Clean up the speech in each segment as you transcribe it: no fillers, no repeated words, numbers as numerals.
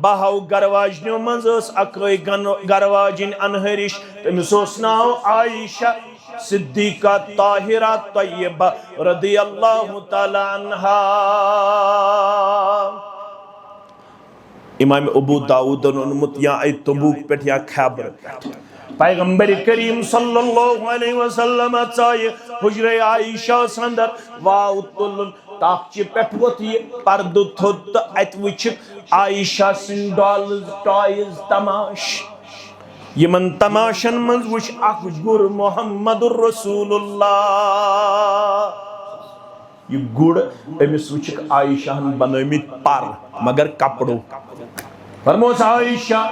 بہو گرواجنیو منز اکوئی گرواجن انہرش تمس اوس ناو عائشہ صدیقہ طاہرہ طیبہ رضی اللہ تعالی عنہا. امام ابو داؤد انمت یا ای تبوک پیٹھ یا خیبر پیٹھ پیغمبر کریم صلی اللہ علیہ وسلم چاہیے حجر عائشہ سندر واو تلن تاکچی پیٹھ ووت یہ پرد تھوت ات وچھک عائشہ سن ڈالز ٹائز تماش یمن تماشن منز وچھ اخ گر محمد الرسول اللہ. یہ گڑ امس وچھک عائشہ ہن بنٲمِتۍ پر مگر کپڑو. فرموس عائشہ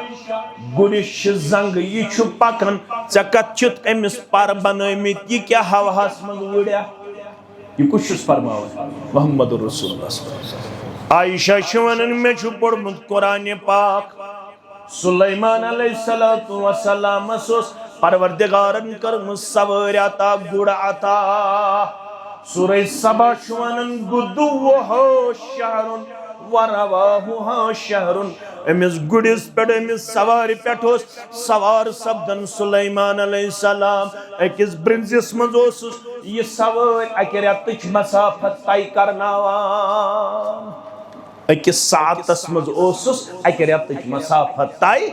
گڑش زنگ یہ چھُ پکن ژےٚ کتھ چھُتھ امس پر بنٲمِتۍ یہ کیا ہوہس منز وڑیا یہ کُس چھُس فرماوان محمد الرسول اللہ. عائشہ چھِ ونان مےٚ چھُ پوٚرمُت قرآنِ پاک سلیمان علیہ السلام اوس پروردگارن کٔرمٕژ سوٲرۍ عطا گُر عطا. سورہ سبا چھُ ونان غدوُہُ شہرٌ ورواہُ شہرٌ. امس گُرس پٮ۪ٹھ امس سوارِ پٮ۪ٹھ اوس سوار سپدن سلیمان علیہ السلام. أکِس برنزس منٛز اوسُس یہ سوٲرۍ اکہِ رٮ۪تٕچ مسافت طے کرناوان. أکِس ساعتس منٛز اوسُس اکہِ رٮ۪تٕچ مسافت طے.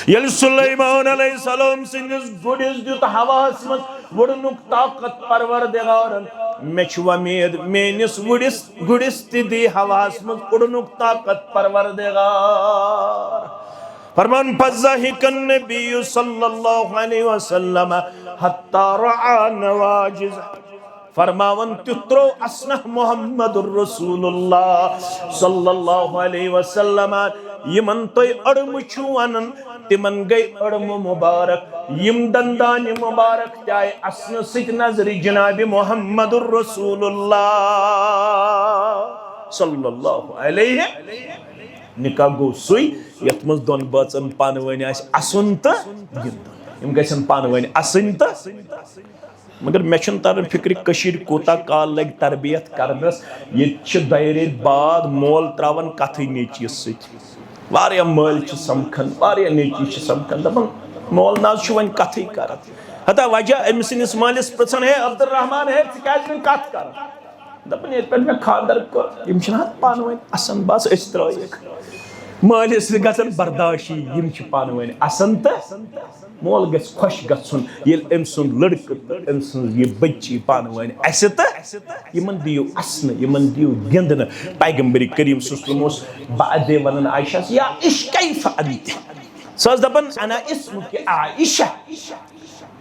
ییٚلہِ سلیمان علیہ السلام سٕنٛدِس گُرِس دیُت ہواہس منٛز وُڑنُک طاقت پروردگارن. مےٚ چھُ وۄمید میٲنِس گُرِس تہِ دی ہواہس منٛز اُڑنُک طاقت پروردگار. فرمان فضحك النبي صلى الله عليه وسلم حتى رأى نواجذ. فرماون تترو اسنہ محمد الرسول اللہ صلی اللہ علیہ وسلم یمن توی اڑم چھو ونن تمن گئی اڑم مبارک. یم دندان مبارک جائے اسن سچ نظر جناب محمد الرسول اللہ صلی اللہ علیہ. نکاح گو سوئی یت مز دون بچن پانوانی اسن تو گندن یم گژھن پانوانی اسن تو. مگر میں چھن تران فکر کشیر کوتا کال لگ تربیت کرنس. یہ دائرے بعد مول تراون کتھے نیچی ست واریا مل سمکھن واریا نیچی سمکھن دپان مول ناز چھ ون کتھے کران. حتیٰ وجہ امس سندس مالس پرژھان ہے عبد الرحمان ہے ژٕ کیازِ وۄنۍ کتھ کران دپان ییٚتہِ پٮ۪ٹھ مےٚ خاندر کوٚر یم چھِنہٕ حظ پانہٕ ؤنۍ اَسان بس أسۍ ترٛٲیِکھ. مٲلِس گژھان برداشی یم چھِ پانہٕ ؤنۍ اَسان تہٕ مول گژھِ خۄش گژھُن ییٚلہِ أمۍ سُنٛد لڑکہٕ تہٕ أمۍ سٕنٛز یہِ بچی پانہٕ ؤنۍ اَسہِ تہٕ یِمن دِیِو اَسنہٕ یِمن دِیِو گِنٛدنہٕ. پیغمبر کریم صلی اللہ علیہ وسلم اوس بعدے ونان عائشہس یا کیف انت. سۄ ٲس دپان انا اسمُک عائشہ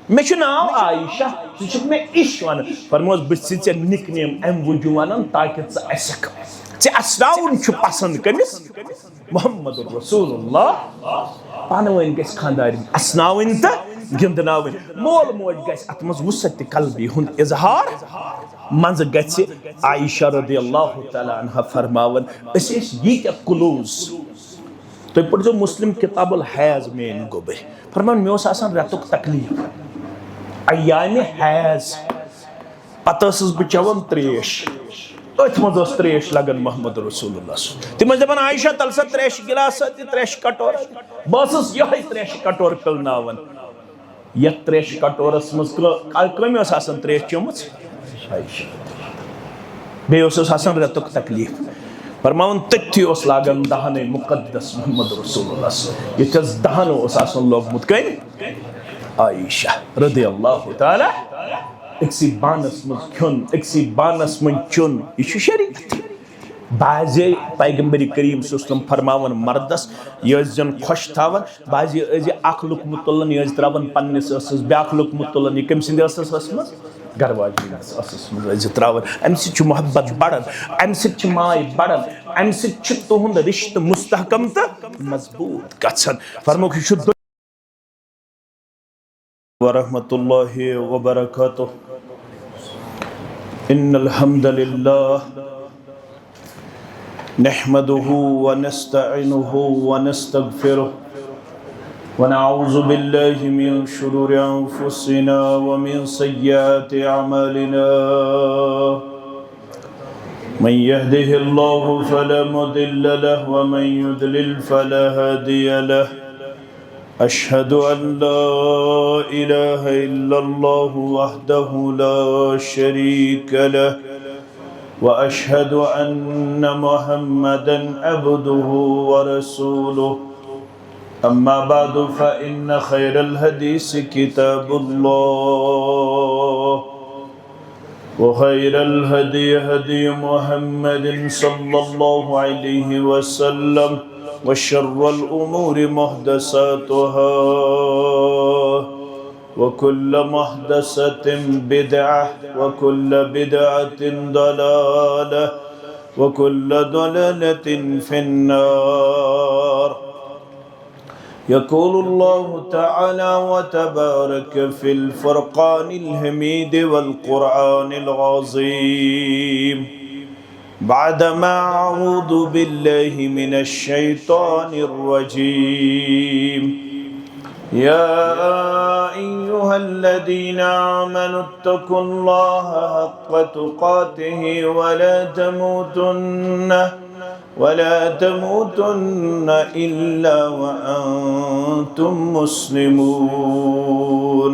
مےٚ چھُ ناو عائشہ ژٕ چھُکھ مےٚ عش ونان. فرموس بہٕ چھُسے ژےٚ نِک نیم امہِ موٗجوٗب ونان تاکہِ ژٕ اسکھ. ژےٚ اسناوُن چھُ پسند کٔمِس محمد الرسول اللہ. پانہٕ ؤنۍ گژھِ خاندارین اسناوٕنۍ تہٕ گِنٛدناوٕنۍ. مول موج گژھِ اتھ منٛز وُسعت قلبی ہُنٛد اظہار. منٛزٕ گژھِ عائشہ رضی اللہ تعالیٰ عنہا فرماون أسۍ ٲسۍ ییٖتیاہ کلوز. تُہۍ پٔرزیو مسلم کتاب الحیض میٲنۍ گوٚبٕر. فرمان مےٚ اوس آسان رٮ۪تُک تکلیٖف ایامِ حیض. پتہٕ ٲسٕس بہٕ چٮ۪وان تریش. أتھۍ منٛز ٲس تریش لگان محمد رسول اللہ. تِم ٲسۍ دپان عائشہ تل سا تریش گلاس تہِ تریش کٹور. بہٕ ٲسٕس یِہوٚے تریش کٹور پِلناوان. یتھ تریش کٹورس منٛز کٔمۍ ٲس آسان تریش چٲمٕژ عائشہ. بیٚیہِ اوسُس آسان رٮ۪تُک تکلیٖف. فرماوان تٔتھی اوس لاگان دہنٕے مقدس محمد رسول اللہ. یتھس دہن اوس آسان لوگمُت کٔمۍ عائشہ رضی اللہ تعالیٰ. أکسی بانس منٛز کھیوٚن أکسی بانس منٛز چیوٚن یہِ چھُ شریعت. بعضے پیغمبر کریم صلی اللہ علیہ وسلم فرماون مردس یہ ٲسۍ زن خۄش تھاوان. بعضے ٲسۍ یہِ اکھ لُقمہٕ تُلان یہِ ٲسۍ تراوان پننِس ٲسس بیاکھ لُقمہٕ تُلان یہِ کٔمۍ سٕنٛدِ ٲسس منٛز گرواجی ٲسس منٛز ٲسۍ یہِ تراوان. امہِ سۭتۍ چھُ محبت بڑان امہِ سۭتۍ چھِ ماے بڑان امہِ سۭتۍ چھُ تُہُنٛد رشتہٕ مستحکم تہٕ مضبوٗط گژھان. فرموکھ یہِ چھُ ورحمۃ اللہ وبرکاتہ. ان الحمد للہ نحمده ونستعینه ونستغفره ونعوذ باللہ من شرور انفسنا ومن سیئات اعمالنا من يهده الله فلا مضل له ومن يضلل فلا هادي له أشهد أن لا إله إلا الله وحده لا شريك له وأشهد أن محمدا عبده ورسوله أما بعد فإن خير الحديث كتاب الله وخير الهدي هدي محمد صلى الله عليه وسلم وشر الأمور محدثاتها وكل محدثة بدعة وكل بدعة ضلالة وكل ضلالة في النار. يقول الله تعالى وتبارك في الفرقان الحميد والقرآن العظيم بعدما أعوذ بالله من الشيطان الرجيم يا أيها الذين آمنوا اتقوا الله حق تقاته ولا تموتن إلا وأنتم مسلمون.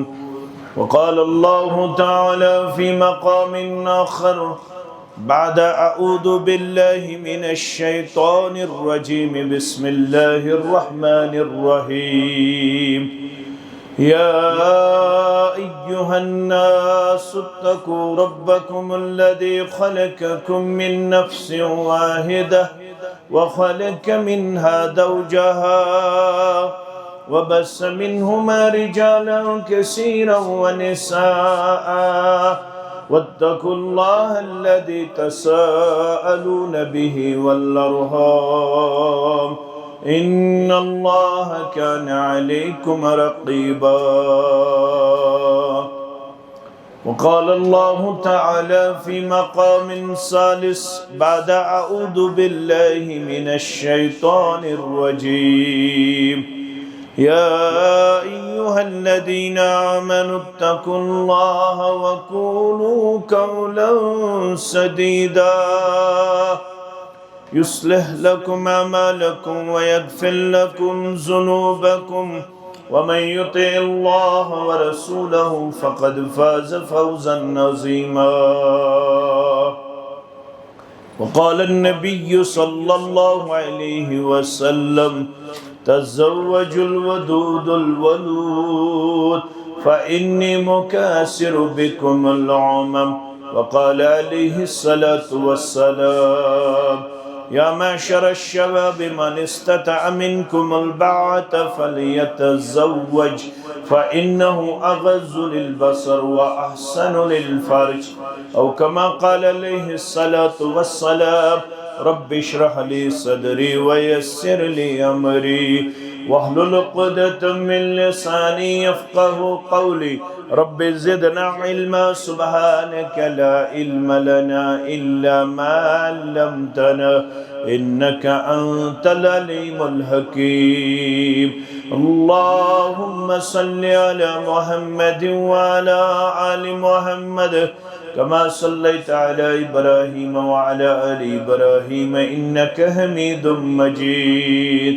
وقال الله تعالى في مقام آخر بعد أعوذ بالله من الشيطان الرجيم بسم الله الرحمن الرحيم يا أيها الناس اتقوا ربكم الذي خلقكم من نفس واحدة وخلق منها زوجها وبث منهما رجالا كثيرا ونساء واتقوا الله الذي تساءلون به والأرحام إن الله كان عليكم رقيبا. وقال الله تعالى في مقام ثالث بعد أعوذ بالله من الشيطان الرجيم يا أيها الذين آمنوا اتقوا الله وقولوا قولا سديدا يصلح لكم أعمالكم ويغفر لكم ذنوبكم ومن يطع الله ورسوله فقد فاز فوزا عظيما. وقال النبي صلى الله عليه وسلم تزوجوا الودود الولود فإني مكاثر بكم الأمم. وقال عليه الصلاة والسلام يا معشر الشباب من استطاع منكم الباءة فليتزوج فإنه أغض للبصر وأحسن للفرج أو كما قال عليه الصلاة والسلام رب اشرح لي صدري ويسر لي أمري واحلل عقدة من لساني يفقه قولي رب زدنا علما سبحانك لا علم لنا إلا ما علمتنا إنك أنت العليم الحكيم. اللهم صل على محمد وعلى آل محمد كما صليت على إبراهيم وعلى آل إبراهيم إنك حميد مجيد.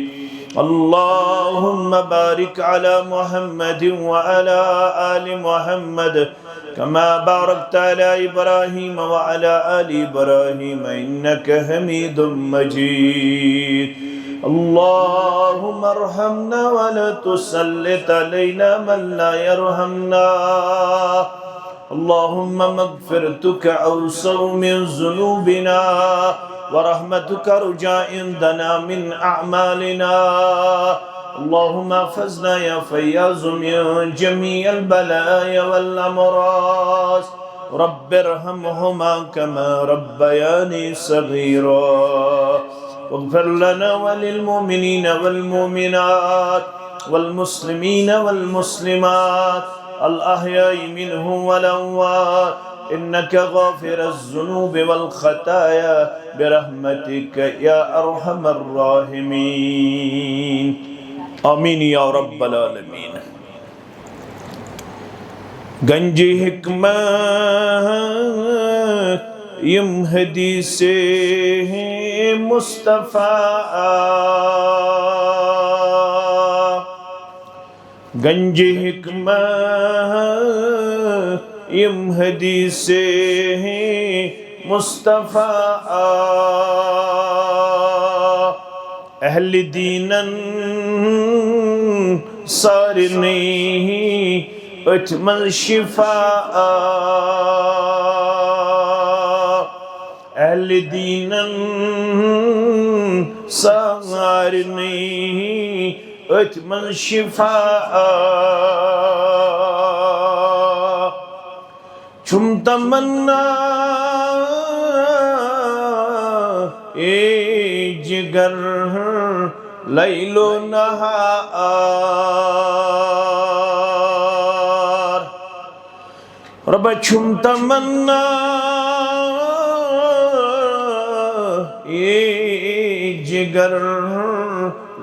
اللهم بارك على محمد وعلى آل محمد كما باركت على إبراهيم وعلى آل إبراهيم إنك حميد مجيد. اللهم ارحمنا ولا تسلط علينا من لا يرحمنا. اللهم مغفرتك أوسع من ذنوبنا ورحمتك رجاء عندنا من أعمالنا. اللهم احفظنا يا فياض من جميع البلايا والأمراض. رب ارحمهما كما ربياني صغيرا. واغفر لنا وللمؤمنين والمؤمنات والمسلمين والمسلمات الأحياء منهم والأموات إنك غافر الذنوب والخطايا برحمتك يا أرحم الراحمين. آمین یا رب العالمین. گنج حکمت یم حدیث مصطفیٰ گنج حکمت یم حدیث مصطفیٰ اہل دینن سارنی اتمل شفاء اہل دینن سارنی اتمل شفاء چھم تمنا اے جگر لیل و نہار رب چھم تمنا اے جگر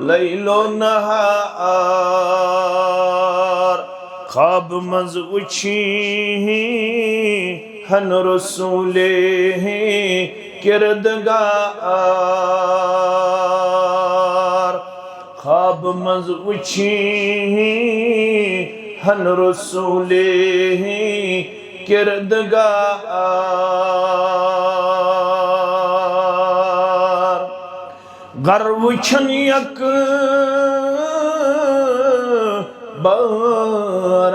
لیل و نہار خواب مز وچھی ہن رسول کردگار خواب مز وچھی ہن رسول کردگار غر وچھن یک بار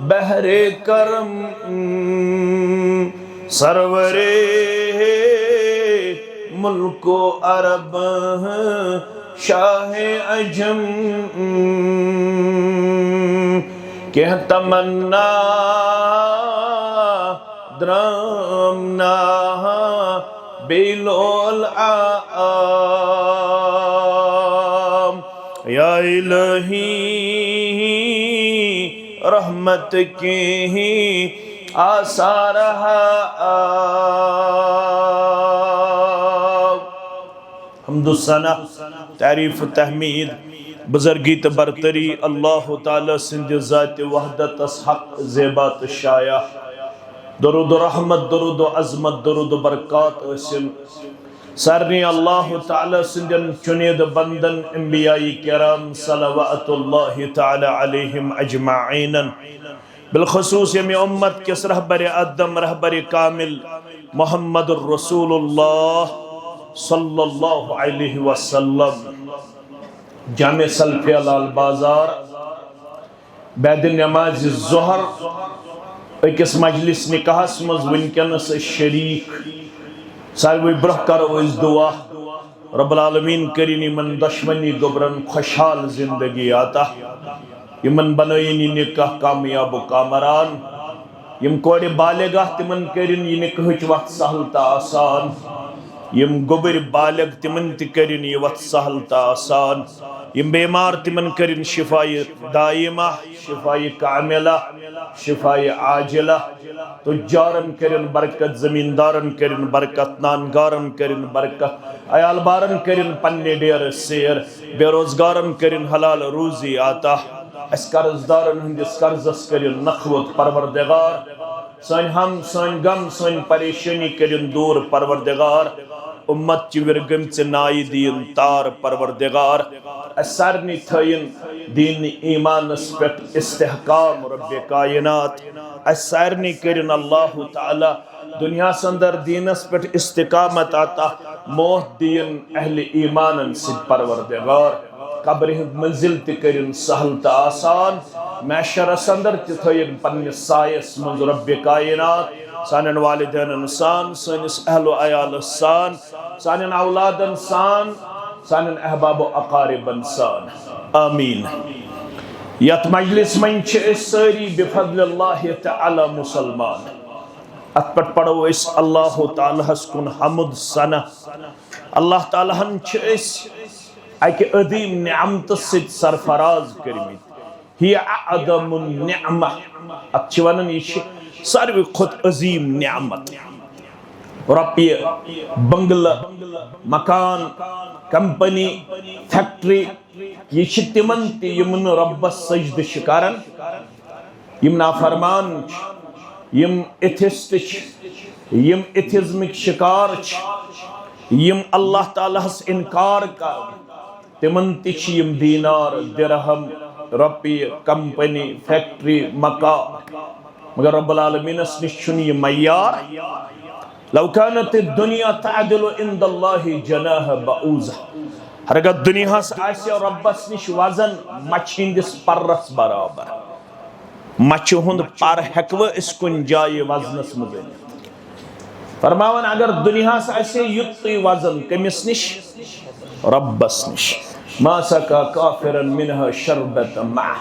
بہر کرم سرور ملک و عرب شاہ عجم کہ تمنا درامنا بیلول عام یا الہی رحمت کی آثار حمد و ثنا تعریف و تحمید بزرگی برتری اللہ تعالی سند ذات وحدت حق زیبات شایع درود و رحمت درود و عظمت درود و برکات اسل سارنی اللہ تعالی سندن چنید بندن انبیاء کرام صلوات اللہ تعالی علیہم اجمعین بالخصوص یمی امت کس رہبر ادم رہبر کامل محمد الرسول اللہ صلی اللہ علیہ وسلم جامع سلفی علال بازار بعد نماز الظہر اکس مجلس نکاح اسمز ونکنس شریک ساروی برہ کرو اس دعا رب العالمین کرینی من دشمنی گبرن خوشحال زندگی آتا یمن بنوینی نکاح کامیاب و کامران یم کوڑ بالغاہ تمن کرین یہ نکاحچ وقت سہل تا آسان یم گبر بالغ تمن تکرین یہ وقت سہل تا آسان یم بیمار تمن کرین شفائی دائمہ شفائی کاملہ شفائی عاجلہ تجارن کرین برکت زمیندارن کرین برکت نانگارن کرین برکت عیال بارن کرین پنی دیر سیر بے روزگارن کرین حلال روزی آتا اس قرضدارن ہندس قرضس کرین نخوت پروردگار سن ہم سن غم سن پریشانی کرین دور پروردگار امت چی ورگم چی نائی دین تار پروردگار اسرنی تھین دین ایمان اسپیٹ استحکام رب کائنات اسرنی کرن اللہ تعالی دنیا سندر دین اسپیٹ استقامت آتا موت دین اہل ایمان سید پروردگار قبر منزل تکرن سہل تا آسان معاشر سندر تھین پنس سائس منز رب کائنات سانن والدین انسان سانس اہل و عیال انسان سانن اولاد انسان سانن احباب و اقارب انسان آمین یت مجلس من اس ساری بفضل اللہ تعالی مسلمان ات پٹ پڑھو اس اللہ تعالی کن حمد ثنا اللہ تعالی ہن اس اکہ عظیم نعمت سید سرفراز کرمت ہی اعظم النعمہ اتشوانن یہ ساروی خود عظیم نعمت رپی بنگلہ مکان کمپنی فیکٹری یہ تمن تمن ربس سجد شکارن یم نافرمان یم ایتھسٹ یم ایتھزمک شکار یم اللہ تعالیٰ ہس انکار کر تمن تچ یم دینار درہم رۄپیہِ کمپنی فیکٹری مکان مگر رب العالمین اس نش چھُنہٕ یہِ معیار لو كانت الدنيا تعدل عند الله جناح بعوضة ہرگہ دنیاس آسہِ ربس نش وزن مچھ ہندس پرس برابر مچھ ہند پر ہیکو اس کن جائے وزنس مزن فرماون اگر دنیاس آسہِ یُتُے وزن کمس نش ربس نش ما سقا کافرا منها شربة ماء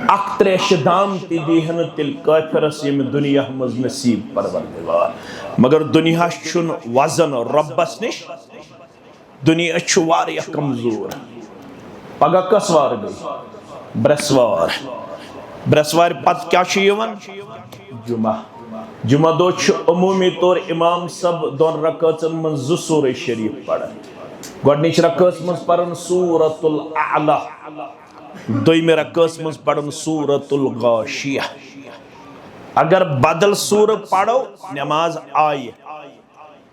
اکھ تریش دام تی دیہن تیل کافرس یم دنیا مز نصیب پروردگار مگر دنیا چھن وزن ربس نش دنیا چھ واریاہ کمزور پگہ کس وار گئی برسوار پت کیا چھ یوان جمعہ دو چھ عمومی طور امام سب دون رکعتن من زٕ سورہ شریف پڑھن گۄڈنِچ رکعت منٛز پرن سورۃ الاعلی دویمہِ رکعت منٛز پرن سورۃ الغاشیہ اگر بدل سورہ پڑھو نماز آئے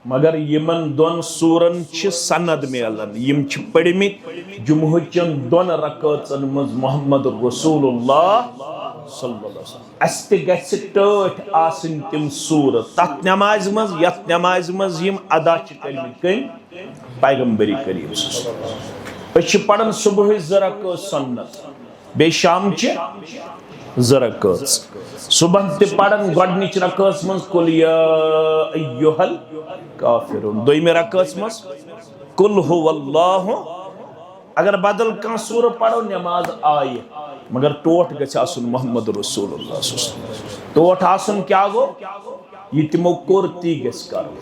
مگر یمن دون سورن چھ سند میلن یم چھ پڑھمت جمعہ چن دون رکعتن منٛز محمد رسول اللہ صلی اللہ علیہ وسلم اس تہ گژھِ ٹٲٹھ آسن تم سورہ تتھ نماز منٛز یتھ نماز منٛز یم ادا چھ کٔرمٕتۍ کٔمۍ پیغمبری کریم صلی اللہ علیہ وسلم أسۍ چھِ پران صبح زٕ رکعت سنت بیٚیہِ شام چہِ زٕ رکعت صبح تہِ پران گۄڈنِچ رکعت منٛز قل یا ایُّہا الکافرون دویمہِ رکعت منٛز قل هو اللہ اگر بدل کانٛہہ سورہ پرو نماز آیہِ مگر ٹوٹھ گژھِ آسُن محمد رسول اللہ صلی اللہ علیہ وسلم ٹوٹھ آسُن کیا گو یہ تمو کوٚر تی گژھِ کرُن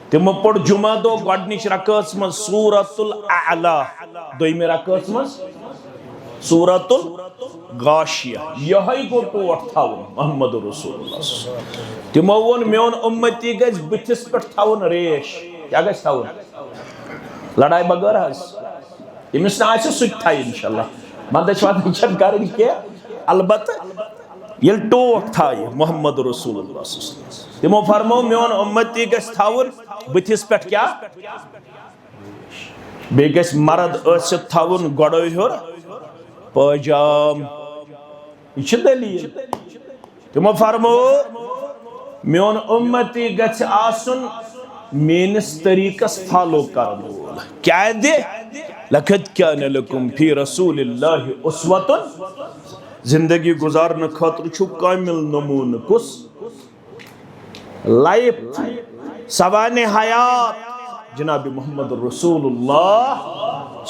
تمو پوٚر جمعہ دۄہ گۄڈنِچ رکعت منٛز سورۃ الاعلی دویمہِ رکعت منٛز سورۃ الغاشیہ یہے گو ٹوٹھ تھاوُن محمد رسول اللہ صلی اللہ علیہ وسلم تمو ووٚن میون اُمتی گژھِ بٕتھِس پٮ۪ٹھ تھاوُن ریش کیا گژھِ تھاوُن لڑائی بغٲر حظ ییٚمِس نہٕ آسہِ سُہ تہِ تھایہِ انشاءاللہ مندچ وندچ چھنہٕ کرٕنۍ کینٛہہ البتہ ییٚلہِ ٹوٹھ تھایہِ محمد رسول اللہ صلی اللہ علیہ وسلم تمو فرمو میون اُمتی گژھِ تھاوُن بٕتھِس پٮ۪ٹھ کیا بیٚیہِ گژھِ مرد ٲسِتھ تھاوُن گۄڈَے ہیوٚر پٲجام یہ چھِ دلیٖل تمو فرمو میون اُمتی گژھِ آسُن میٲنِس طریٖقس فالو کرن وول کیٛازِ لقد کان لکم فی رسول اللہ اسوۃ زندگی گزارنے خاطر چھو کامل نمونہ کس لائف سوان حیات جناب محمد رسول اللہ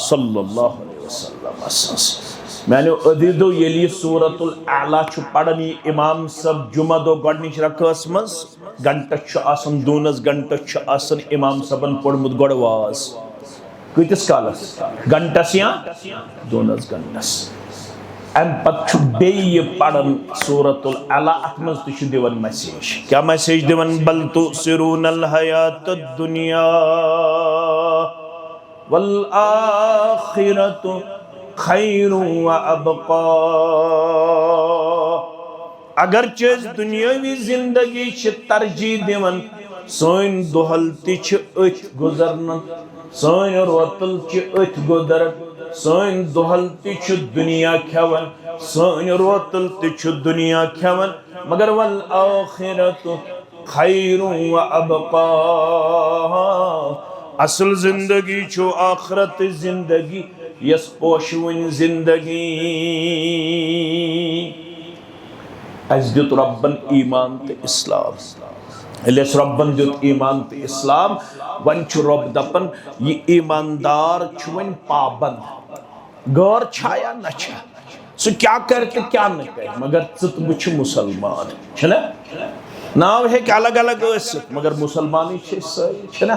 صلی اللہ علیہ وسلم میں نے ادیدو یلی سورۃ الاعلی چھو پڑھنی امام سب جمعہ دو گۄڈنِچ رکعت منٛز گھنٹہ چھُ آسان دونس گھنٹہ چھُ آسان امام صبن پوٚرمُت گۄڈٕ واز کۭتِس کالس گھنٹس یا دونس گھنٹس ام پتہ بیٚیہِ پران سورۃ الاعلی اتھ منٛز تہِ چھُ دِوان میسیج کیا میسیج دِوان بل تؤثرون الحیاۃ الدنیا والآخرۃ خیر وابقا اگرچہ أسۍ دنیاوی زندگی چھِ ترجیح دِوان سٲنۍ دۄہل تہِ چھِ أتھۍ گُزران سٲنۍ روتل چھِ أتھۍ گُزران سٲنۍ دۄہل تہِ چھُ دنیا کھٮ۪وان سٲنۍ روتل تہِ چھُ دنیا کھٮ۪وان مگر والآخرۃ خیر وابقا اصل زندگی چھُ آخرت زندگی یس پوشوٕنۍ زندگی اَسہِ دیُت رۄبن ایمان تہٕ اسلام ییٚلہِ اَسہِ رۄبن دیُت ایمان تہٕ اسلام وۄنۍ چھُ رۄب دپان یہِ ایماندار چھُ وۄنۍ پابند غٲر چھا یا نہ چھا سُہ کیا کرِ تہٕ کیا نہٕ کرِ مگر ژٕ تہٕ بہٕ چھِ مُسلمان چھُنہ ناو ہیٚکہِ الگ الگ ٲسِتھ مگر مُسلمانٕے چھِ أسۍ سٲری چھِنہ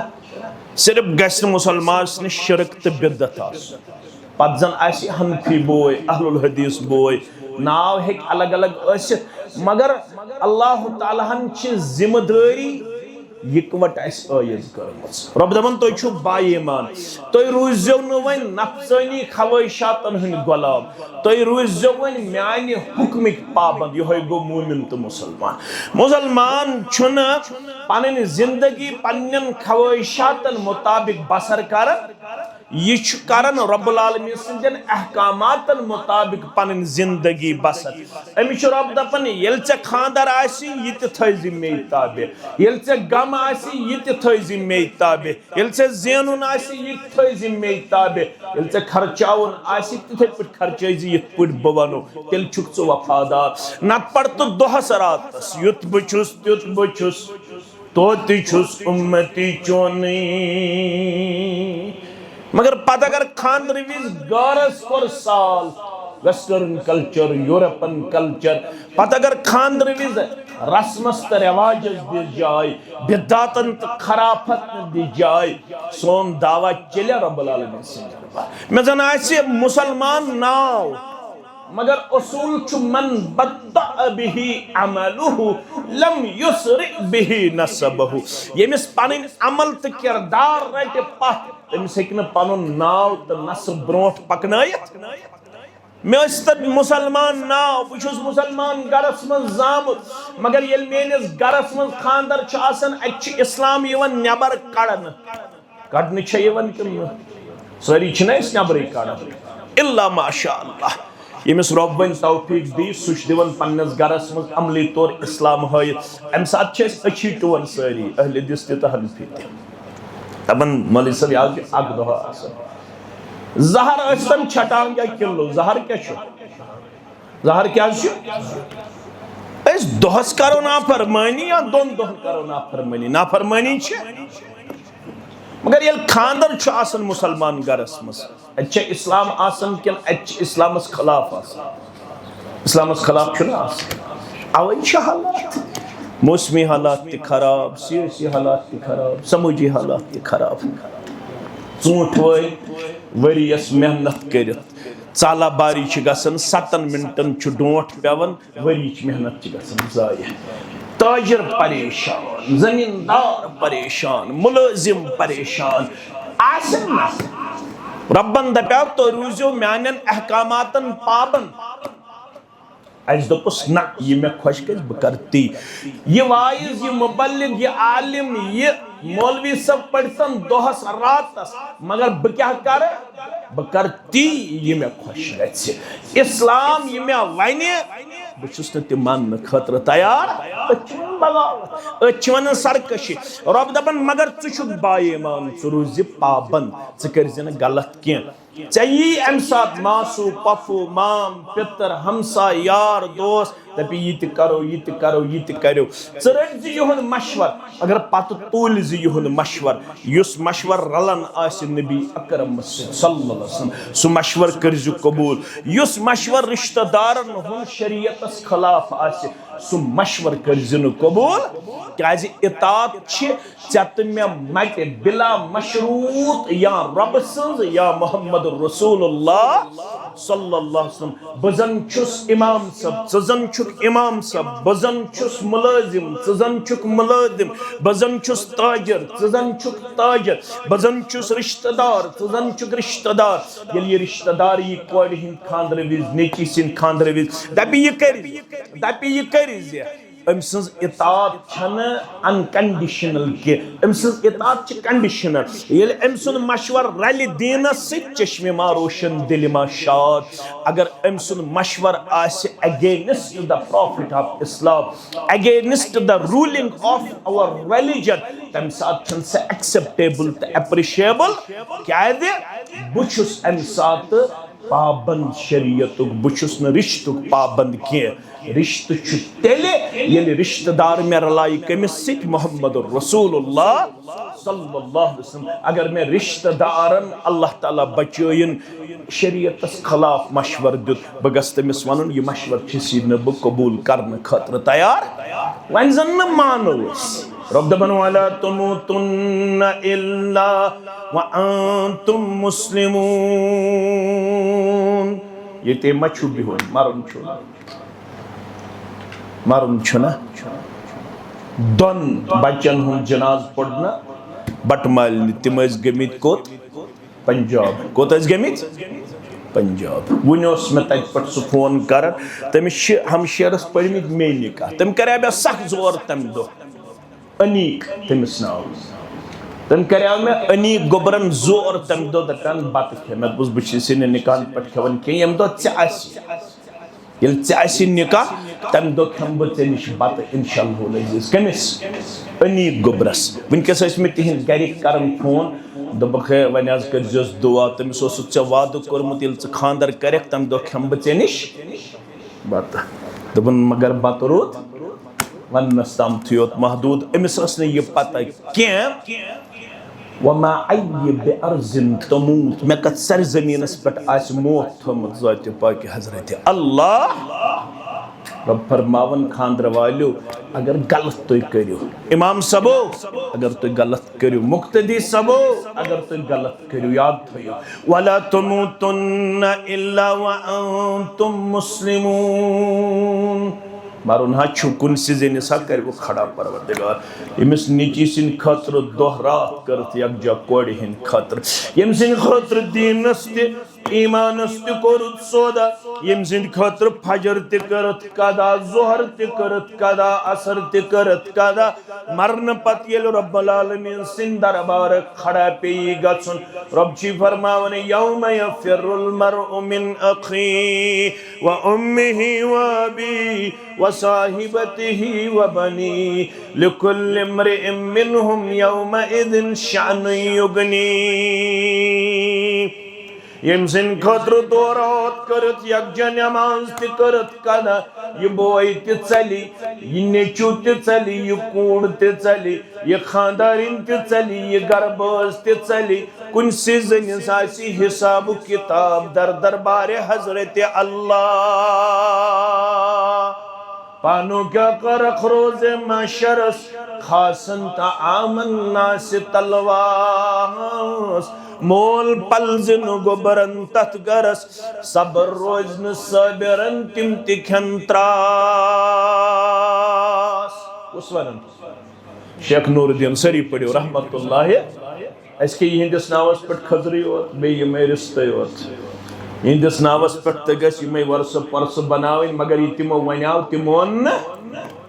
صرف گژھِ نہٕ مُسلمانس نِش شرک تہٕ بدعت آسُن پتہٕ زن آسہِ حنفی بوے اہل الحدیث بوے ناو ہیٚکہِ الگ الگ ٲسِتھ مگر اللہ تعالیٰ ہن چھِ ذمہٕ دٲری یکوٹ اس عائد کرمز رب دپان تُہۍ چھِو باے ایمان تُہۍ روٗزِو نہٕ وۄنۍ نفسٲنی خواہشاتن ہٕنٛدۍ غلام تُہۍ روٗزِو وۄنۍ میانہِ حُکمٕکۍ پابند یِہوٚے گوٚو موٗمِن تہٕ مُسلمان مُسلمان چھُنہٕ پنٕنۍ زندگی پننٮ۪ن خواہشاتن مطابق بسر کران یہ چھُ کران رب العالمین سٕنٛدٮ۪ن احکاماتن مطابق پنٕنۍ زندگی بسر أمِس چھُ رب دپان ییٚلہِ ژےٚ خاندر آسہِ یہِ تہِ تھٲیزِ مے تابع ییٚلہِ ژےٚ غم آسہِ یہِ تہِ تھٲیزِ مے تابع ییٚلہِ ژےٚ زینُن آسہِ یہِ تہِ تھٲیزِ مے تابع ییٚلہِ ژےٚ خرچاوُن آسہِ تِتھَے پٲٹھۍ خرچٲیزِ یِتھ پٲٹھۍ بہٕ ونو تیٚلہِ چھُکھ ژٕ وفادار نتہٕ پَر تہٕ دۄہس راتس یُتھ بہٕ چھُس تیُتھ بہٕ چھُس توتہِ چھُس اُمتی چونٕے مگر پتہٕ اگر خاندر وِز گارس کوٚر سال ویسٹرن کلچر یورپن کلچر پتہٕ اگر خاندر وِز رسمس تہٕ رواجس دِژ جاے بدعاتن تہٕ خرافت دِژ جاے سون دعویٰ چلیا رب العالمین سٕنٛدِ مےٚ زن آسہِ مُسلمان ناو مگر اصول چھُ من بطأ بِہِ عملہ لم یسرع بِہِ نسبہ ییٚمِس پنٕنۍ عمل تہٕ کردار رٹہِ پتھ تٔمِس ہیٚکہِ نہٕ پنُن ناو تہٕ نسب برونٛٹھ پکنٲیِتھ مےٚ ٲسۍتن مُسلمان ناو بہٕ چھُس مُسلمان گرس منٛز زامُت مگر ییٚلہِ میٲنِس گرس منٛز خاندر چھُ آسان اتہِ چھُ اسلام یِوان نٮ۪بر کڑنہٕ چھےٚ یِوان کِنہٕ نہٕ سٲری چھِنہ أسۍ نٮ۪برٕے کڑان الا ماشاء اللہ ییٚمِس رۄب وۄنۍ توفیٖق دی سُہ چھُ دِوان پننِس گرس منٛز عملی طور اسلام ہٲیِتھ امہِ ساتہٕ چھِ أسۍ أچھی ٹُوان سٲری اہل حدیث تہِ تہٕ حنفی تہِ دپان مولوی صٲب یہِ حظ چھُ اکھ دۄہ آسان زہر ٲسۍتن چھٹان یا کِلوٗ زہر کیٛاہ چھُ زہر کیٛاہ حظ چھُ أسۍ دۄہس کرو نافرمٲنی یا دۄن دۄہن کرو نافرمٲنی نافرمٲنی چھِ مگر ییٚلہِ خاندر چھُ آسان مُسلمان گرس منٛز اتہِ چھا اسلام آسان کِنہٕ اتہِ چھِ اسلامس خلاف آسان اسلامس خلاف چھُنہ آسان اوے چھِ حالات موسمی حالات تہِ خراب سیٲسی حالات تہِ خراب سمٲجی حالات تہِ خراب ژوٗنٛٹھۍ وٲلۍ ؤرِیس محنت کٔرِتھ ژالہ باری چھِ گژھان 7 منٹن چھُ ڈونٛٹھ پیوان ؤرِیِچ محنت چھِ گژھان ضایع تاجر پریشان زمیندار پریشان ملٲزم پریشان آسن نہ ربن دپیو تُہۍ روٗزِو میانٮ۪ن احکاماتن پابند اَسہِ دوٚپُس نہ یہِ مےٚ خۄش گژھِ بہٕ کرٕ تی یہِ وایِز یہِ مُبلِغ یہِ عالم یہِ مولوی صٲب پٔرۍتن دۄہس راتس مگر بہٕ کیٛاہ کرٕ بہٕ کرٕ تی یہِ مےٚ خۄش گژھِ اسلام یہِ مےٚ ونہِ بہٕ چھُس نہٕ تہِ ماننہٕ خٲطرٕ تیار أسۍ چھِ ونان بغاوت أسۍ چھِ ونان سرکشی رۄب دپان مگر ژٕ چھُکھ باے ایمان ژٕ روٗزِ پابند ژٕ کٔرزِ نہٕ غلط کینٛہہ ژےٚ یی امہِ ساتہٕ ماسوٗ پۄپھوٗ مام پِتٕر ہمساے یار دوس دپہِ یہِ تہِ کرو یہِ تہِ کرو یہِ تہِ کٔرِو ژٕ رٔٹزِ یِہُنٛد مشور مگر پتہٕ تُلۍ زِ یِہُنٛد مشور یُس مشور رلان آسہِ نبی اکرمس سۭتۍ صلی اللہ علیہ وسلم سُہ مشور کٔرزِ قبوٗل یُس مشور رشتہٕ دارن ہُنٛد شریعتس خلاف آسہِ سُہ مشور کٔرزِ نہٕ قبوٗل کیٛازِ اطاعت چھِ ژےٚ تہٕ مےٚ مٹہِ بلا مشروٗط یا رۄبہٕ سٕنٛز یا محمد رسول اللہ صلی اللہ علیہ وسلم بہٕ زن چھُس امام صٲب ژٕ زن چھُکھ امام صٲب بہٕ زن چھُس مُلٲزم ژٕ زن چھُکھ مُلٲزم بہٕ زن چھُس تاجر ژٕ زن چھُکھ تاجر بہٕ زن چھُس رشتہٕ دار ژٕ زن چھُکھ رشتہٕ دار ییٚلہِ یہِ رشتہٕ دار یی کورِ ہٕنٛدِ خاندرٕ وِزِ نیٚچی سٕنٛدِ خاندرٕ وِزِ دپہِ یہِ کٔرِ دپہِ یہِ کٔرزِ أمۍ سٕنٛز اطاعت چھنہٕ انکنڈیشنل کینٛہہ أمۍ سٕنٛز اطاعت چھِ کنڈیشنل ییٚلہِ أمۍ سُنٛد مشور رلہِ دیٖنس سۭتۍ چشمہِ ما روشن دِلہِ ما شاد اگر أمۍ سُنٛد مشور آسہِ against the prophet of Islam against the ruling of our religion تمہِ ساتہٕ چھنہٕ سۄ ایکسپٹیبل تہٕ ایپرِشیبل کیٛازِ بہٕ چھُس امہِ ساتہٕ پابند شریعتُک بہٕ چھُس نہٕ رشتُک پابند کینٛہہ رشتہٕ چھُ تیٚلہِ ییٚلہِ رشتہٕ دار مےٚ رلایہِ کٔمِس سۭتۍ محمد رسول اللہ صلی اللہ علیہ وسلم اگر مےٚ رشتہٕ دارن اللہ تعالیٰ بچٲیِن شریعتس خلاف مشور دیُت بہٕ گژھٕ تٔمِس ونُن یہِ مشور چھُسی نہٕ بہٕ قبوٗل کرنہٕ خٲطرٕ تیار وۄنۍ زن نہٕ مانو أسۍ رب دپان ولا تموتن الا وانتم مسلمون ییٚتے ما چھُ بِہُن مرُن چھُ مرُن چھُنہ دون بچن ہن جناز پڑھنا بٹمال تم گمت کوت پنجاب کوت گمت پنجاب ون میں تت پہ سہ فون کر تمس ہمشیرس پڑمت مے نکاح تم کرے مے سخ زور تم دہ انیق تمس ناو تم کرے مے انیق گوبرن زور تم دہ دپان بتہ کھے مے بس بچ نکاح پہ کھوان کی یم دہ یل ژے نکاح تم دہ کھم بہ ژے نش بتہ انشاءاللہ العزیز کمس انیق گوبرس ونکس میں تہند گرک کران فون دبک ون کرزس دعا تمس ژے وعدہ کورمت یل ژے خاندر کرک تم دہ کھم بہ ژے نش بتہ دپن مگر بتہ رود ونس تام تھیوت محدود امس ٲس نہٕ یہِ پتہ کینٛہہ وما ای بأرض تموت میں کت سرزمینس پہ آس موت تھومت ذات پاک حضرت اللہ رب فرماون خاندر والیو اگر غلط تُہۍ کٔرِو امام صبو اگر تُہۍ غلط کٔرِو مقتدی صبو اگر تُہۍ غلط کٔرِو یاد تھٲیِو ولا تموتن الا وانتم مسلمون مارون ہاں چھو کن سی زینی سا کر وہ کھڑا پروردگار امس نیچی سن خطر دہ رات کرت یک جا کوڑی ہن خطر یم سن خطر دینس تی ایمانس تی کرت سودا یم سن خطر فجر تی کرت کدا ظہر تی کرت کدا عصر تی کرت کدا مرن پت یل رب العالمین سن دربار کھڑا پی گچن رب چی فرماون یوم یفر المرء من اخی و امه و ابی وصاحبته وبني لكل امرئ منهم يومئذ شأن يغنيه یم سن خطر دورات کرت یکجا نماز تی کرت کنا یہ بوئی تی چلی یہ نیچو تی چلی یہ کوڑ تی چلی یہ خاندارین تی چلی یہ گرباز تی چلی کن سی زنیس آسی حساب کتاب در دربار حضرت اللہ پانو کیا کرخ روز معشرس خاصن طعام الناس تلواس مول پلزن گبرن تت گرس صبر روزن صبرن تم تکھن تراس اس ورن شیخ نور الدین سری پڑھو رحمت اللہ اس کے ہندس ناوس پٹ خضری ہوت بے یہ میں رستے ہوت ہندس ناوس پٹ تگس یہ میں ورس پرس بناوین مگر یہ تمو ونیاو تمون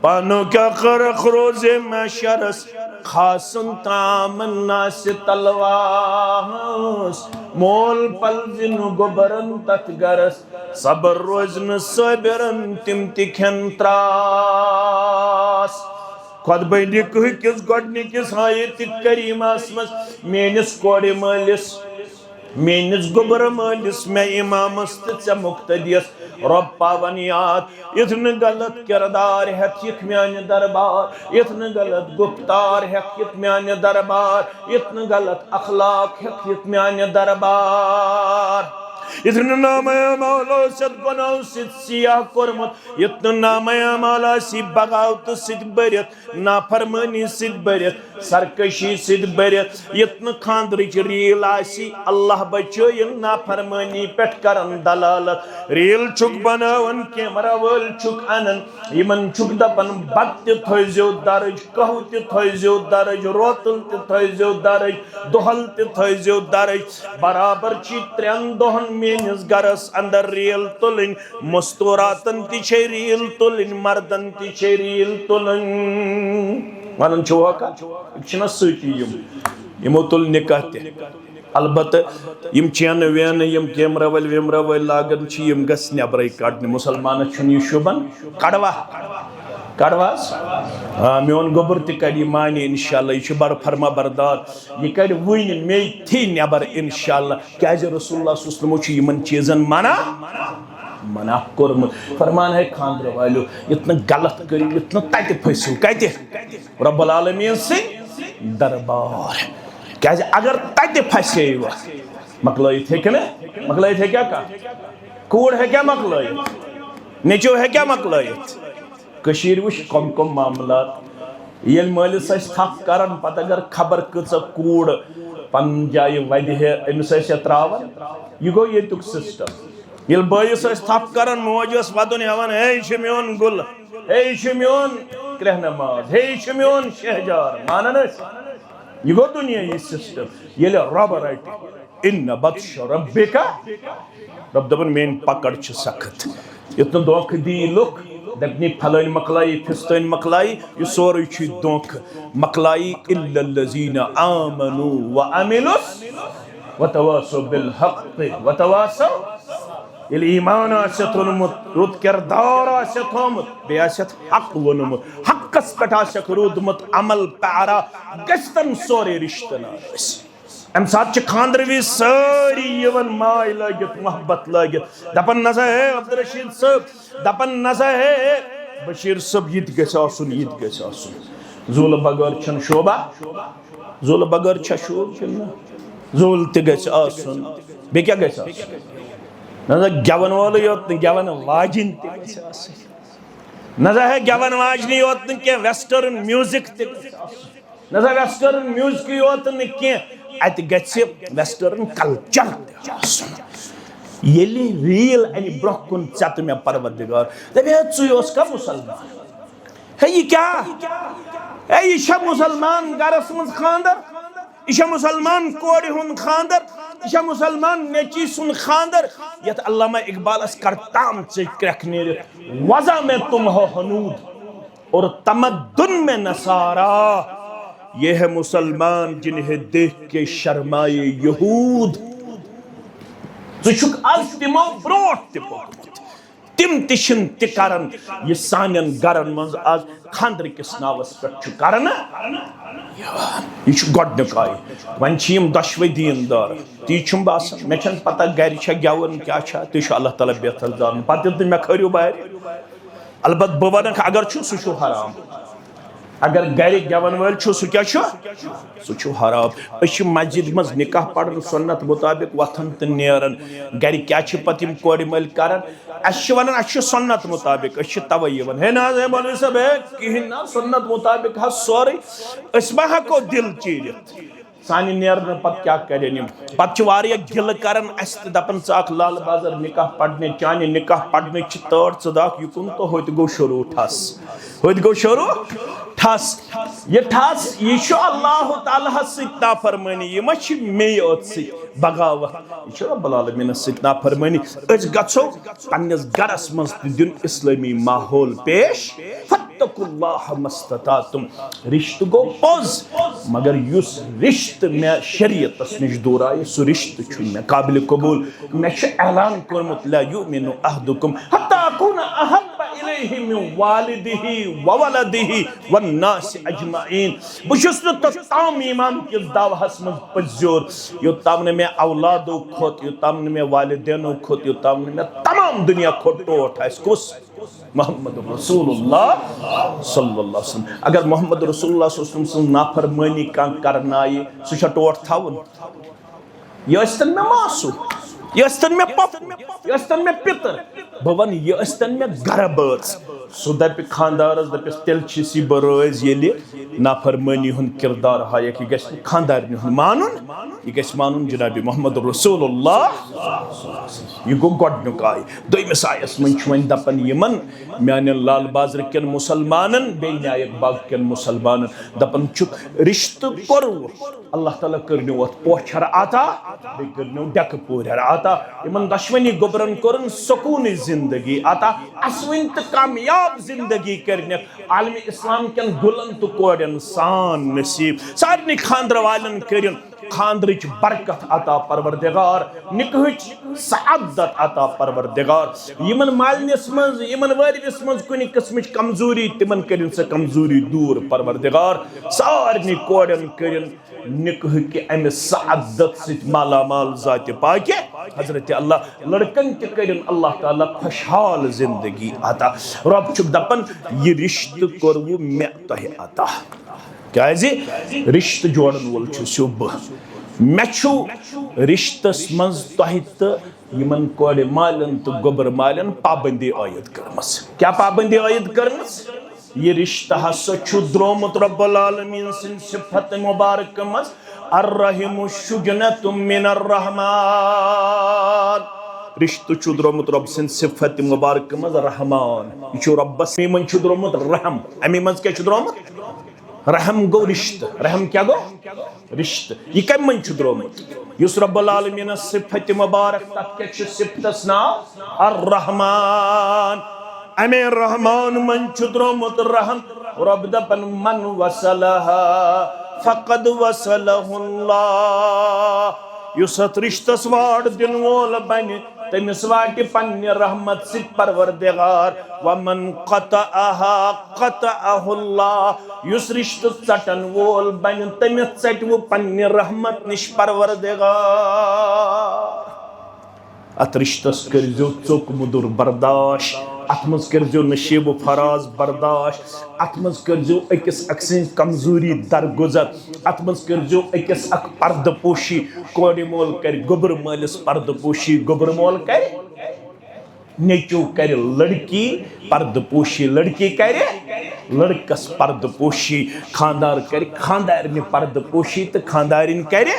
پانو کیا خرخ روز معشرس خاصن طعام الناس تلواس مول پلزن گبرن تت گرس صبر روزن صبرن تم تکھن تراس خود بینی کوئی کس گوڑنی کس آیت کریم آسمس مینس کوڑی مالس مینس گبر مالس میں امام است مقتدیس رب پاونیات اتن غلط کردار ہیت یک میان دربار اتن غلط گفتار ہیت یک میان دربار اتن غلط اخلاق ہیت یک میان دربار اتن نام مولا ست گناہ ست سیاہ کرمت اتن نام مولا سی بغاوت ست برت نافرمانی ست برت سرکشی ست برت اتن خاندرچ ریل آسی اللہ بچو ین نافرمانی پیٹ کرن دلالت ریل چک بناون کیمرہ ول چک انن یمن چک دپن بد تی تھوزیو درج کہو تی تھوزیو درج روتل تی تھوزیو درج دہل تی تھوزیو درج برابر چی ترین دہن مینس گرس اندر ریل تلن مستوراتن تی چھے ریل تلن مردن تی چھے ریل تلن ونن چھوہا کا اکشنا سوچی یمو تل نکاح تی البتہ یم چین وین یم کیمرہ ول ویمرہ ول لاگن چھ یم گس نبرائی کڑنے مسلمان چھن یہ شبن کڑوا کڑواس میون گوبر تی کڑی مانی انشاءاللہ یہ بڑ فرما بردار یہ کڑ وین میں تھی نبر انشاءاللہ کیازِ رسول اللہ صلی اللہ علیہ وسلم چھ یمن چیزن منع کرمت فرمان ہے خاندر والو اتنا غلط کری اتنا تت پھسو کتے رب العالمین سے دربار کیازِ اگر تت پھسے مکلائیت ہے کہ مکلائیت ہے کیا کوڑ ہے کیا مکلائیت نیچو ہے کیا مکلائیت کشیر وش کم کم معاملات یل مالس اس تھپ کرن پتہ اگر خبر کچھ کوڑ پن جائے ودی ہے امس اس تراون یہ گو یہ تک سسٹم یل بٲیِس ٲسۍ تھپھ کران موج ٲس ودُن ہٮ۪وان ہے یہِ چھُ میون گُل ہے یہِ چھُ میون کرٛہنہٕ ماز ہے یہِ چھُ میون شہجار مانان ٲسۍ یہ گو دنیائی سسٹم ییٚلہِ رۄب رٹہِ اِنَّ بطشَ رَبِّکَ رب دپان میٛٲنۍ پکڑ چھِ سخت یُتھ نہٕ دھوکہٕ دی لُکھ دپنی پھلٲنۍ مۄکلایی فِستٲنۍ مۄکلایی یہِ سورُے چھُ دھوکہٕ مۄکلایی إِلَّا الَّذِينَ آمَنُوا وَعَمِلُوا وَتَوَاصَوْا بِالْحَقِّ وَتَوَاصَوْا ییٚلہِ ایٖمان آسٮ۪تھ اوٚنمُت رُت کِردار آسٮ۪تھ ہومُت بیٚیہِ آسٮ۪تھ حق ووٚنمُت حقس پٮ۪ٹھ آسٮ۪کھ روٗدمُت عمل پیارا گژھتن سورُے رشتہٕ نار ٲسۍ امہِ ساتہٕ چھِ خانٛدرٕ وِزِ سٲری یِوان ماے لٲگِتھ محبت لٲگِتھ دپان نسا ہے عبدالرشیٖد صٲب دپان نسا ہے بشیٖر صٲب یہِ تہِ گژھِ آسُن یہِ تہِ گژھِ آسُن زوٗلہٕ بغٲر چھنہٕ شوبا زوٗلہٕ بغٲر چھا شوب کِنہٕ نہ زوٗل تہِ گژھِ آسُن بیٚیہِ کیٛاہ گژھِ آسُن نسا گٮ۪ون وولٕے یوت نہٕ گٮ۪ون واجِنۍ تہِ گژھِ آسٕنۍ نسا ہے گٮ۪ون واجنی یوت نہٕ کینٛہہ ویسٹٲرٕن میوٗزِک تہِ گژھِ آسُن نسا ویسٹٲرٕن میوٗزِکٕے یوت نہٕ کینٛہہ اَتہِ گژھِ ویسٹٲرٕن کلچر تہِ آسُن ییٚلہِ ریٖل اَنہِ برونٛہہ کُن ژےٚ تہٕ مےٚ پروردِگار دپے ہے ژٕے اوسکھا مُسلمان ہے یہِ کیٛاہ ہے یہِ چھا مُسلمان گرس منٛز خانٛدر یہ چھا مسلمان کوڑِ ہُنٛد خانٛدر یہ چھا مسلمان نیچی سُنٛد خانٛدر یتھ علامہ اقبالس کرتام ژٔٹۍ کرٛٮ۪کھ نیٖرِتھ وضع میں تم ہو حنود اور تمدن میں نصارا یہ ہے مسلمان جنہیں دیکھ کے شرمائے یہود ژٕ چھُکھ آز تِمو برونٛٹھ تہِ پوٚکمُت تِم تہِ چھِنہٕ تہِ کران یہِ سانٮ۪ن گرن منٛز آز خانٛدرٕ کِس ناوس پٮ۪ٹھ چھُ کرنہٕ یہ چھُ گۄڈنیُک آیہِ وۄنۍ چھِ یِم دۄشوے دیٖندار تی چھُم باسان مےٚ چھنہٕ پتہ گرِ چھا گٮ۪وُن کیٛاہ چھا تہِ چھُ اللہ تعالیٰ بہتر زانُن پتہٕ ییٚلہِ تُہۍ مےٚ کھٲرِو بارِ البتہ بہٕ ونکھ اگر چھُ سُہ چھُ حرام اگر گرِ گٮ۪ون وٲلۍ چھُ سُہ کیٛاہ چھُ سُہ چھُ حرام أسۍ چھِ مسجد منٛز نکاح پران سُنت مطابق وۄتھان تہٕ نیران گرِ کیٛاہ چھِ پتہٕ یِم کورِ مٲلۍ کران اَسہِ چھِ ونان اَسہِ چھُ سُنت مطابق أسۍ چھِ تَوے یِوان ہے نہ حظ ہے مولوی صٲب ہے کِہیٖنۍ نہ سُنت مطابق حظ سورُے أسۍ ما ہٮ۪کو دِل چیٖرِتھ سانہِ نیرنہٕ پتہٕ کیٛاہ کرن یِم پتہٕ چھِ واریاہ گِلہٕ کران اَسہِ تہِ دپان ژٕ اکھ لال بازر نکاح پرنہِ چانہِ نکاح پرنٕچ چھِ تٲر ژٕ داکھ یُکُن تہٕ ہوٚتہِ گوٚو شروٗع ٹھس ہوٚتہِ گوٚو شروٗع ٹھس یہِ ٹھس یہِ چھُ اللہ تعالیٰ ہس سۭتۍ نافرمٲنی یہِ ما چھِ میٚیہِ یوت سۭتۍ بغاوت یہِ چھُ رۄب العالمیٖنس سۭتۍ نافرمٲنی أسۍ گژھو پننِس گرس منٛز تہِ دیُن اسلٲمی ماحول پیش فاتقوا اللہ ما استطعتم رشتہٕ گوٚو پوٚز مگر یُس رشتہٕ مےٚ شریعتس نِش دوٗرایہِ سُہ رشتہٕ چھُنہٕ مےٚ قابلِ قبوٗل مےٚ چھُ اعلان کوٚرمُت لا یؤمنُ احدکم حتی اکوٗنَ احب الیہ من والدہ وولدہ والناس اجمعین بہٕ چھُس نہٕ توٚتام ایٖمان کِس دعوہس منٛز پٔزیور یوٚتام نہٕ مےٚ اولادو کھۄت یوٚتام نہٕ مےٚ والدینو کھۄت یوٚتام نہٕ مےٚ تمام دُنیا کھۄت ٹوٹھ آسہِ کُس محمد رسول اللہ صلی اللہ علیہ وسلم اگر محمد رسول اللہ صلی اللہ علیہ وسلم سٕنٛز نافرمٲنی کانٛہہ کرنایہِ سُہ چھا ٹوٹھ تھاوُن یہِ ٲسۍتن مےٚ ماسوٗ یہِ ٲسۍتن مےٚ پۄپھٕ یہِ ٲسۍتن مےٚ پِتٕر بہٕ وَنہٕ یہِ ٲسۍتن مےٚ گرٕ بٲژ سُہ دپہِ خانٛدارس دپٮ۪س تیٚلہِ چھِس یہِ بہٕ رٲضۍ ییٚلہِ نافرمٲنی ہُنٛد کِردار ہایکھ یہِ گژھِ نہٕ خانٛدارنہِ ہُنٛد مانُن یہِ گژھِ مانُن جنابِ محمد رسول اللہ یہِ گوٚو گۄڈنیُک آیہِ دوٚیمِس آیس منٛز چھُ وۄنۍ دپان یِمن میانٮ۪ن لال بازرٕ کٮ۪ن مُسلمانن بیٚیہِ نیاک باغ کٮ۪ن مُسلمانن دپان چھُکھ رشتہٕ کوٚروٕ اللہ تعالیٰ کٔرنو اتھ پوچھر عطا بیٚیہِ کٔرنو ڈٮ۪کہٕ پوٗرٮ۪ر عطا یِمن دۄشوٕنی گوٚبرن کوٚرُن سکوٗنٕچ زندگی عطا اسوٕنۍ تہٕ کامیاب زندگی کٔرنکھ عالمِ اسلام کٮ۪ن گُلن تہٕ کورٮ۪ن سان نصیٖب سارنٕے خانٛدرٕ والٮ۪ن کٔرِن خانٛدرٕچ برکت عطا پروردگار نکاحٕچ سعادت عطا پروردگار یِمن مالنِس منٛز یِمن وٲرۍوِس منٛز کُنہِ قٕسمٕچ کمزوٗری تِمن کٔرِن سۄ کمزوٗری دوٗر پروردگار سارنٕے کورٮ۪ن کٔرِن نکاحٕکہِ امہِ سعادت سۭتۍ مالا مال ذاتِ پاکہِ حضرت اللہ لڑکن تہِ کٔرِن اللہ تعالیٰ خۄشحال زندگی عطا رۄب چھُکھ دپان یہِ رشتہٕ کوٚروٕ مےٚ تۄہہِ عطا کیازِ رشتہٕ جوڑن وول چھُس بہٕ مےٚ چھُ رشتس منٛز تۄہہِ تہٕ یِمن کورِ مالٮ۪ن تہٕ گوٚبر مالٮ۪ن پابندی عٲید کٔرمٕژ کیٛاہ پابندی عٲید کٔرمٕژ یہِ رشتہٕ ہسا چھُ درٛومُت رۄب العالمیٖن سٕنٛدِ صفت مُبارکہٕ منٛز الرحم شجنة من الرحمن رشتہ چھُ درٛومُت رۄب سٕنٛدِ صفت مبارک منٛز رحمان یہِ چھُ رۄبس امی منٛز چھُ درٛومُت رحم امی منٛز کیٛاہ چھُ درٛومُت رحم گوٚو رشتہٕ رحم کیٛاہ گوٚو رشتہٕ یہِ کمہِ منٛز چھُ درٛومُت یُس رب العالمیٖنس صفت مبارک تتھ کیٛاہ چھُ صفتس ناو الرحمان امے رحمان منٛز چھُ درٛومُت رحم رب دپن من وصلها فقد وصله اللہ یُس اتھ رشتس واڑ دن وول بنہِ تٔمِس واتہِ پننہِ رحمت سۭتۍ پروردگار ومن قطعها قطعه اللہ یُس رشتہٕ ژٹن وول بنہِ تٔمِس ژٹوٕ پننہِ رحمت نِش پروردگار ات رشتس کرزیو ژوٚک مُدُر برداشت ات منٛز کرزیو نشیب و فراز برداشت ات منٛز کرزیو أکِس اکھ سٕنٛز کمزوری درگُزر ات منٛز کرزیو أکِس اکھ پردٕ پوشی کورِ مول کرِ گوٚبرٕ مٲلِس پردٕ پوشی گوٚبرٕ مول کرِ نیٚچو کرِ لڑکی پردٕ پوشی لڑکی کرِ لڑکس پردٕ پوشی خاندار کرِ خاندارنہِ پردٕ پوشی تہٕ خاندارِنۍ کرِ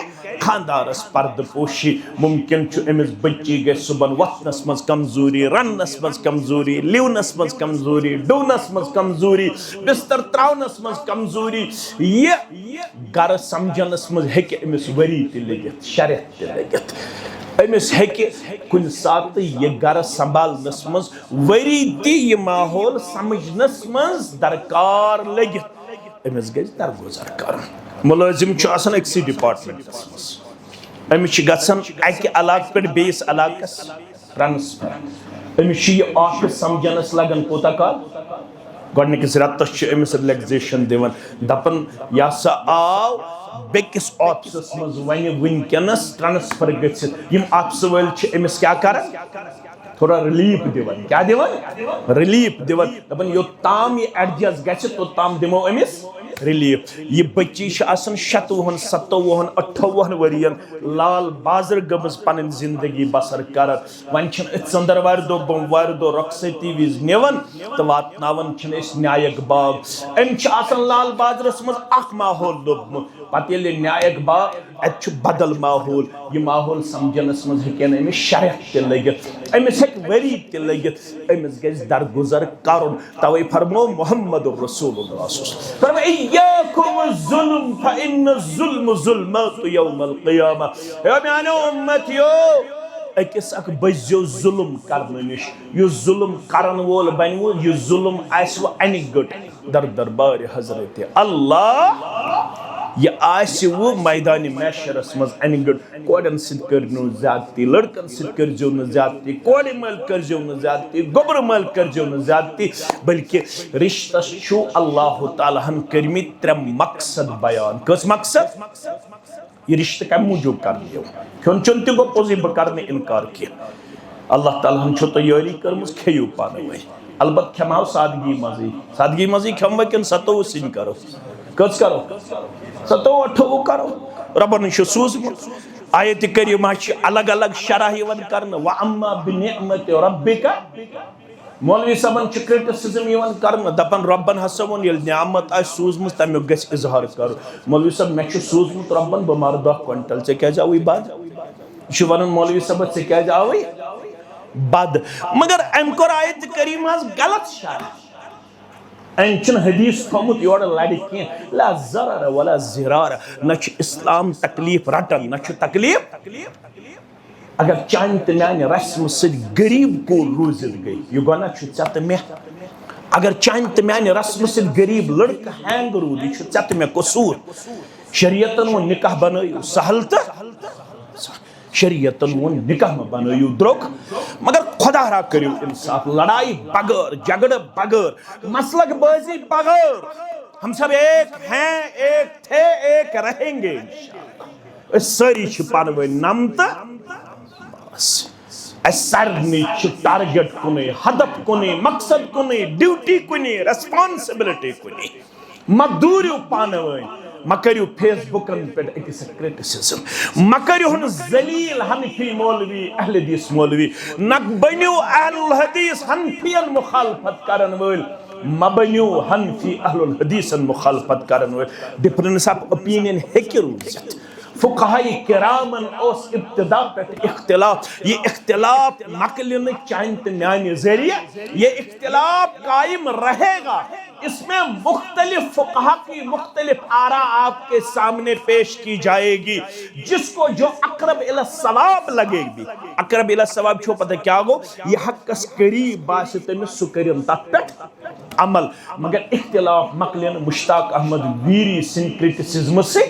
خاندارس پردٕ پوشی ممکن چھُ أمِس بچی گژھِ صبحن وۄتھنس منٛز کمزوری رننس منٛز کمزوری لِونس منٛز کمزوری ڈُونس منٛز کمزوری بستر تراونس منٛز کمزوری یہِ گرٕ سمجھنس منٛز ہیٚکہِ أمِس ؤری تہِ لٔگِتھ شرٮ۪تھ تہِ لٔگِتھ أمِس ہیٚکہِ کُنہِ ساتہٕ یہِ گرٕ سنبھالنس منٛز ؤری تہِ یہِ ماحول سمجھنس منٛز درکار لٔگِتھ أمِس گژھِ درگُزر کرُن مُلٲزِم چھُ آسان أکسٕے ڈپارٹمنٹس منٛز أمِس چھِ گژھان اکہِ علاقہٕ پٮ۪ٹھ بیٚیِس علاقس ٹرانسفر أمِس چھُ یہِ آفِس سمجھنس لگان کوٗتاہ کال گۄڈٕنِکِس رٮ۪تس چھِ أمِس رِلیکزیشن دِوان دپان یہِ ہسا آو بیٚکِس آفسس منٛز وۄنۍ وٕنکیٚنس ٹرانسفر گٔژھِتھ یِم آفسہٕ وٲلۍ چھِ أمِس کیٛاہ کران تھوڑا رِلیٖف دِوان کیٛاہ دِوان رِلیٖف دِوان دپان یوٚتام یہِ ایڈجسٹ گژھِ توٚتام دِمو أمِس رِلیٖف یہِ بچی چھِ آسان 27 27 28 ؤرین لال بازر گٔمٕژ پنٕنۍ زندگی بسر کران وۄنۍ چھِنہٕ أسۍ ژٔنٛدٕروارِ دۄہ بوموارِ دۄہ رۄخصتی وِزِ نِوان تہٕ واتناوان چھِنہٕ أسۍ نیاک باغ أمۍ چھِ آسان لال بازرس منٛز اکھ ماحول لوٚبمُت پتہٕ ییٚلہِ نیاک باغ اتہِ چھُ بدل ماحول یہِ ماحول سمجھنس منٛز ہیٚکہِ نہٕ أمِس شرٮ۪تھ تہِ لٔگِتھ أمِس ہیٚکہِ ؤری تہِ لٔگِتھ أمِس گژھِ درگُزر کرُن توے فرمو محمد رسول اللہ فرمو إياكم الظلم فإن الظلم ظلمات يوم القيامة اے میانیو امتیو أکِس اکھ بٔزِو ظُلم کرنہٕ نِش یُس ظُلم کرن وول بنہِ وول یہِ ظُلم آسہِ اَنہِ گٔٹ در دربارِ حضرت اللہ یہ آسہِ وٕ میدانِ محشرس منٛز اَنہِ گٔٹ کورٮ۪ن سۭتۍ کٔرِو زیادتی لڑکن سۭتۍ کٔرزیو نہٕ زیادتی کورِ مٲلۍ کٔرزیو نہٕ زیادتی گوٚبرٕ مٲلۍ کٔرزیو نہٕ زیادتی بلکہِ رشتس چھُ اللہ تعالیٰ ہن کٔرمٕتۍ 3 مقصد بیان کٔژ مقصد یہ رشتہٕ کمہِ موٗجوٗب کرنہٕ کھیوٚن چیوٚن تہِ گوٚو پوٚزُے بہٕ کرٕ نہٕ اِنکار کینٛہہ اللہ تعالیٰ ہن چھو تیٲری کٔرمٕژ کھیٚیِو پانہٕ ؤنۍ البتہ کھٮ۪مہو سادگی منٛزٕے کھٮ۪موا کِنہٕ 27 سِنۍ کرو کٔژ کرو 27 28 کرو ربن چھُ سوٗزمُت آیتِ کریٖمہ چھِ الگ الگ شرح یِوان کرنہٕ وَأَمَّا بِنِعْمَتِ رَبِّكَ مولوی صٲبن چھِ کرٹِسزم یِوان کرنہٕ دپان رۄبن ہسا ووٚن ییٚلہِ نعمت آسہِ سوٗزمٕژ تمیُک گژھِ اِظہار کرُن مولوی صٲب مےٚ چھُ سوٗزمُت رۄبن بہٕ مارٕ 10 کوینٹل ژےٚ کیٛازِ آوٕے بد یہِ چھُ ونان مولوی صٲبا ژےٚ کیٛازِ آوٕے بد مگر أمۍ کوٚر آیتِ کریٖمہس غلط شرح أمۍ چھُنہٕ حدیث تھوٚمُت یورٕ لرِ کینٛہہ لا ضرر ولا ضرار نہ چھُ اسلام تکلیٖف رٹان نہ چھُ تکلیٖف اگر چانہِ تہٕ میانہِ رسمہٕ سۭتۍ غریٖب کوٗر روٗزِتھ گٔے یہِ گۄناہ چھُ ژےٚ تہٕ مےٚ اگر چانہِ تہٕ میانہِ رسمہٕ سۭتۍ غریٖب لڑکہٕ ہینگ روٗد یہِ چھُ ژےٚ تہٕ مےٚ قصوٗر شریعتن ووٚن نکاح بنٲیِو سہل تہٕ شریعتن ووٚن نکاح مہ بنٲیِو درٛوٚگ مگر خۄدا را کٔرِو انصاف لڑائی بغٲر جھگڑٕ بغٲر مسلک بٲزی بغٲر ہم سب ایک ہیں ایک تھے ایک رہیں گے انشاءاللہ أسۍ سٲری چھِ پانہٕ ؤنۍ نمتہٕ اَسہِ سارنٕے چھُ ٹارگیٹ کُنُے ہدف کُنُے مقصد کُنُے ڈیوٹی کُنی ریسپانسبلٹی کُنی مہ دوٗرِو پانہٕ ؤنۍ مہ کٔرِو فیس بُکن پٮ۪ٹھ أکِس کرٹِسزم مہ کٔرِہُن ذلیٖل حنفی مولوی اہل حدیث مولوی نہ بٔنِو اہل الحدیث حنفین مخالفت کرن وٲلۍ مہ بٔنِو حنفی اہل الحدیثن مخالفت کرن وٲلۍ ڈفرنس آف اوپینین ہیٚکہِ روٗزِتھ فقہائی کرامن اس ابتدا پہ اختلاف، یہ اختلاف مکلن چاہت میانہ ذریعہ یہ اختلاف قائم رہے گا، اس میں مختلف فقہا کی مختلف آراء آپ کے سامنے پیش کی جائے گی، جس کو جو اقرب الی الصواب لگے گی، اقرب الی الصواب چھو پتہ کیا گو، یہ حق اس قریب باس تمس سکرین تک پٹ عمل، مگر اختلاف مکلن مشتاق احمد ویری سن کرٹیسزم سے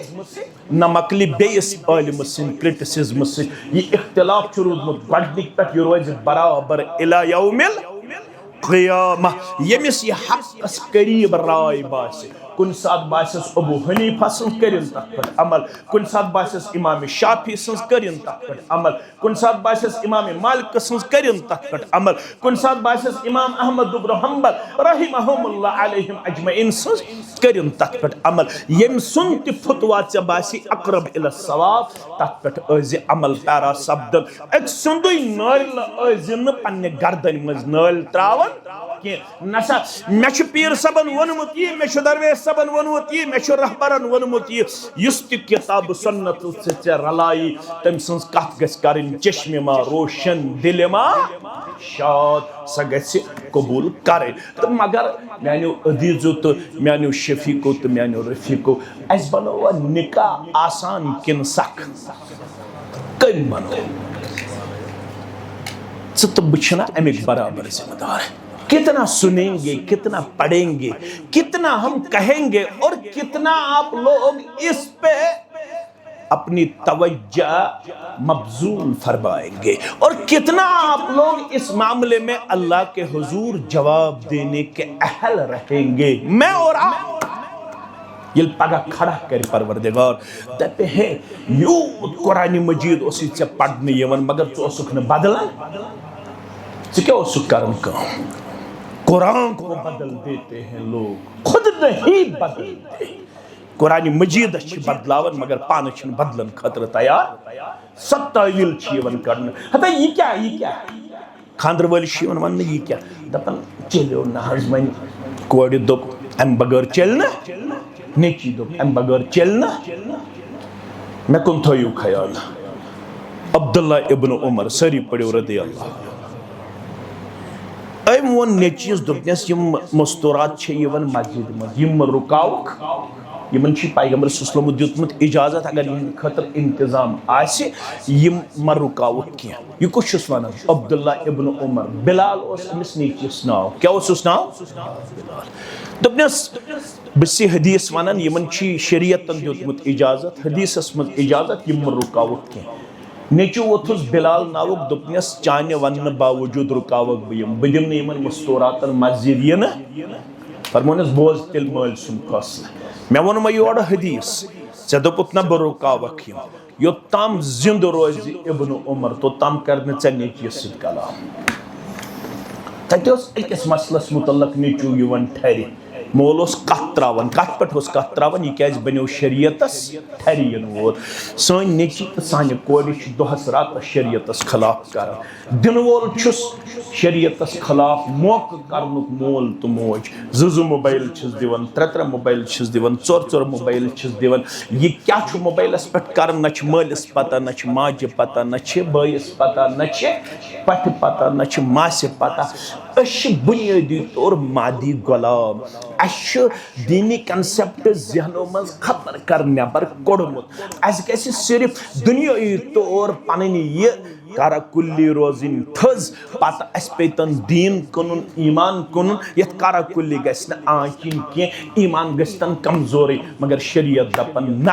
نہ مکلی بیس عالم سن کرٹیسزم سے، یہ اختلاف چھو روزمت گۄڈنِک پٮ۪ٹھ یہ روز برابر الی یوم القیامہ، یمس یہ حق اس قریب رائے باس، کن سات باسس ابو حنیفہ سنز کرن تک پٹ عمل، کن سات باسس امام شافعی سنز کرن تک پٹ عمل، کن سات باسس امام مالک سنز کرن تک پٹ عمل، کن سات باسس امام احمد بن حنبل رحمہم اللہ علیہم اجمعین سنز کرن تک پٹ عمل، یم سن تی فتوا چا باسی اقرب الی الصواب تک پٹ ازی عمل پیرا سبدن، ایک سندوی نال ازن پنی گردن مز نال تراون کہ نسا میں چھ پیر صبن ونمت یہ، میں چھ درویش صبن ونمت یہ، میں چھ رہبرن ونمت یہ، یس تی کتاب سنت سے رلائی تم سنز کت گس کرن چشم ما روشن دل ما شاد سا گس قبول کرے، تو مگر میانو عزیزو تو میانو شفیقو تو میانو رفیقو اس بنو نکاح آسان کن سخ کم بنو ست بچنا امیک برابر ذمہ دار ہے، کتنا سنیں گے، کتنا پڑھیں گے، کتنا ہم کہیں گے اور کتنا آپ لوگ اس پہ اپنی توجہ مبذول فرمائیں گے اور کتنا آپ لوگ اس معاملے میں اللہ کے حضور جواب دینے کے اہل رہیں گے، میں اور آپ یل پگہ کھڑا کر پروردگار دپے ہے یوت قرآن مجید اسی سے پڑھنے یون مگر تو اسک نے بدلن تو کیا اسک کرن کام، قرآن کو بدل دیتے ہیں لوگ، خود نہیں بدلتے، قرآن مجید اچھی بدلاون مگر پانچن بدلن خطر تیار، سب تعویل چیون کرنے، حتی یہ کیا خاندر والی شیون ون یہ کیا دپن چلیو نحض من کوڑی دپ ام بغیر چلنا، نیچی دپ ام بغیر چلنا، میں کن تھویو خیال عبداللہ ابن عمر سری پڑیو رضی اللہ ایم ون نیچیز دپنیس یم مستورات چھے یون مسجد مز یم رکاوک یمن چھ پیغمبر صلی اللہ علیہ وسلم دیتمت اجازت اگر یہ خطر انتظام آسی یم مرکاوک کیا، یہ کچھ اس وانا عبداللہ ابن عمر بلال اس امس نیچیس ناو، کیا اس ناو دپنیس بسی حدیث وانن یمن چھ شریعتن دیتمت اجازت، حدیث اسمت اجازت یم رکاوک کیا، نیچو وتھس بلال ناوک دپنیس چانہ ون باوجود رکاوک بیم بدم نیمن مستوراتن مسجد یہ نا فرمونس بوز تل مال سن فاصلہ میں ون ما یور حدیث ژے دپت نا بہ رکاوک یم یوتام زند روز ابن عمر توتام کرنے ژے نیچی سۭتۍ کلام تتہ اوس أکِس مسلس متعلق نیچو یوان ٹھہرِ مول اس کت تراون کت پٹ اس کت تراون یہ کیاز بنیو شریعتس ٹھہرین وول سن نیچی تو سانہ کوڑ دہس رات شریعتس خلاف کران دن وول چھس شریعتس خلاف موقع کرنک مول تو موج زٕ موبائل چھس دیوان ترے موبائل چھس دیوان ژور موبائل چھس دیوان یہ کیا چھو موبائلس پٹ کران نہ چھ مالس پتہ نہ چھ ماجہ پتہ نہ چھ بٲیس پتہ نہ چھ پتہ پتہ نہ چھ ماسہ پتہ اس بنیادی طور مادی غلام اس دینی کنسپٹ ذہنوں مز خطر کر نبر کوڑمت اس گژھِ صرف دنیائی طور پنن یہ کارا کلی روزن تھز پتہ اس پیتن دین کنن ایمان کنن یت کارا کلی گژھِ نہ آنچن کی ایمان گژھتن کمزوری مگر شریعت دپن نہ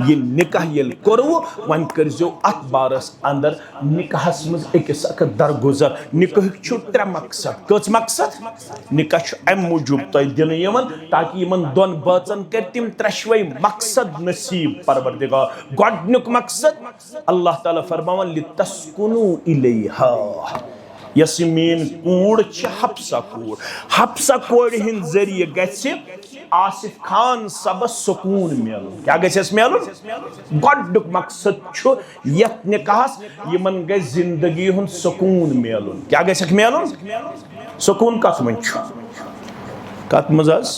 یہ نکاح یل کرو ون کرزو ات بارس اندر نکاحس مز اکس اک درگزر نکاح چھو ترے مقصد کس مقصد نکاح چھو ام موجوب تو دن یمن تاکہ یمن دون بچن کر تم ترشوی مقصد نصیب پروردگار گۄڈنیُک مقصد اللہ تعالیٰ فرماون لتسکن الیہا یس مین کوڑ چھ حفصہ کوڑ ہند ذریعہ گژھِ آصف خان صبس سکون میلن کیا گژھس میلن گۄڈنیُک مقصد چھُ یتھ نکاحس یمن گژھِ زندگی ہُنٛد سکون میلن کیا گژھکھ میلن سکون کتھ منٛز چھُ کتھ منٛز حظ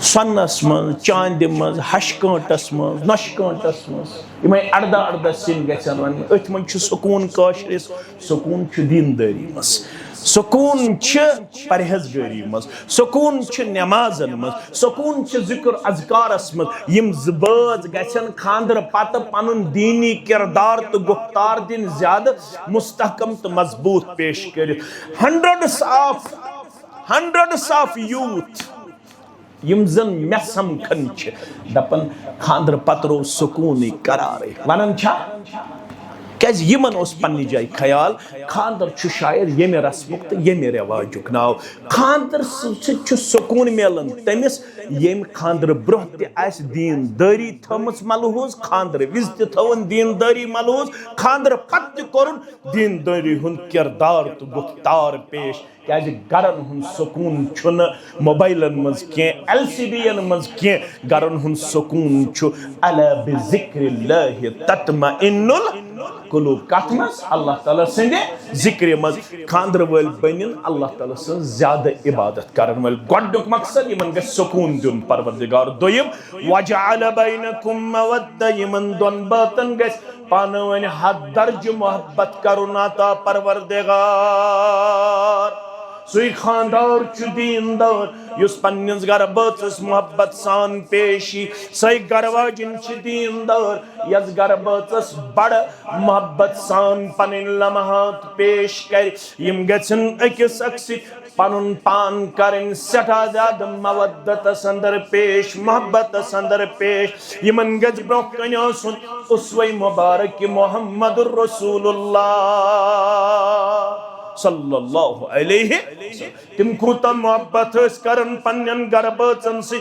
سونس من چاندِ من ہش کانٹس من نش کانٹس من یمے اردہ اردہ سن گژھن ون اتھ من چھ سکون کاشرس سکون چھ دینداری مس سکون چھ پرہیزگاری مز سکون چھ نمازن مز سکون چھ ذکر اذکارس مز یم زباز گژھن خاندر پتہ پنن دینی کردار تو گفتار دن زیادہ مستحکم تو مضبوط پیش کرت ہنڈریڈس آف یوتھ یم زن مے سمکھن چھ دپن خاندر پتہ رو سکون قرار ونن چھا کیاز یمن اس پنی جائے خیال خاندر چھ شاید یمہ رسمک تو یمہ رواجک ناو خاندر چھ سکون میلن تمس یم خاندر برہ تہ آس دین داری تھمس ملحوظ خاندر وز تہ تھون دین داری ملحوظ خاندر پتہ کرن دین داری ہن کردار تو گفتار پیش کیاز گرن ہن سکون چھن موبائلن مز کی ایل سی ڈی ین مز کی گرن ہن سکون چھ الا بذکر اللہ تطمئن القلوب کت مز اللہ تعالی سند ذکر مز خاندر ول بنن اللہ تعالی سن زیادہ عبادت کرن ول گڈک مقصد یمن گژھِ سکون دین پروردگار دویم وجعل بینکم مودہ یمن دون باتن گژھِ پانہ ون حد درج محبت کرن عطا پروردگار سوی خاندار چھ دیندار یس پننس گر بچس محبت سان پیشی سی گر واجن چھ دیندار یس گر بچس بڑ محبت سان پنن لمحات پیش کر یم گژھن اکس اکس پنن پان کرن سٹھا زیادہ مودت سندر پیش محبت سندر پیش یمن گژھِ برونٛہہ کنہِ آسُن اسوہ مبارک محمد رسول اللہ صلی اللہ علیہ تم کوتا محبت اس کرن پنن گر بچن سی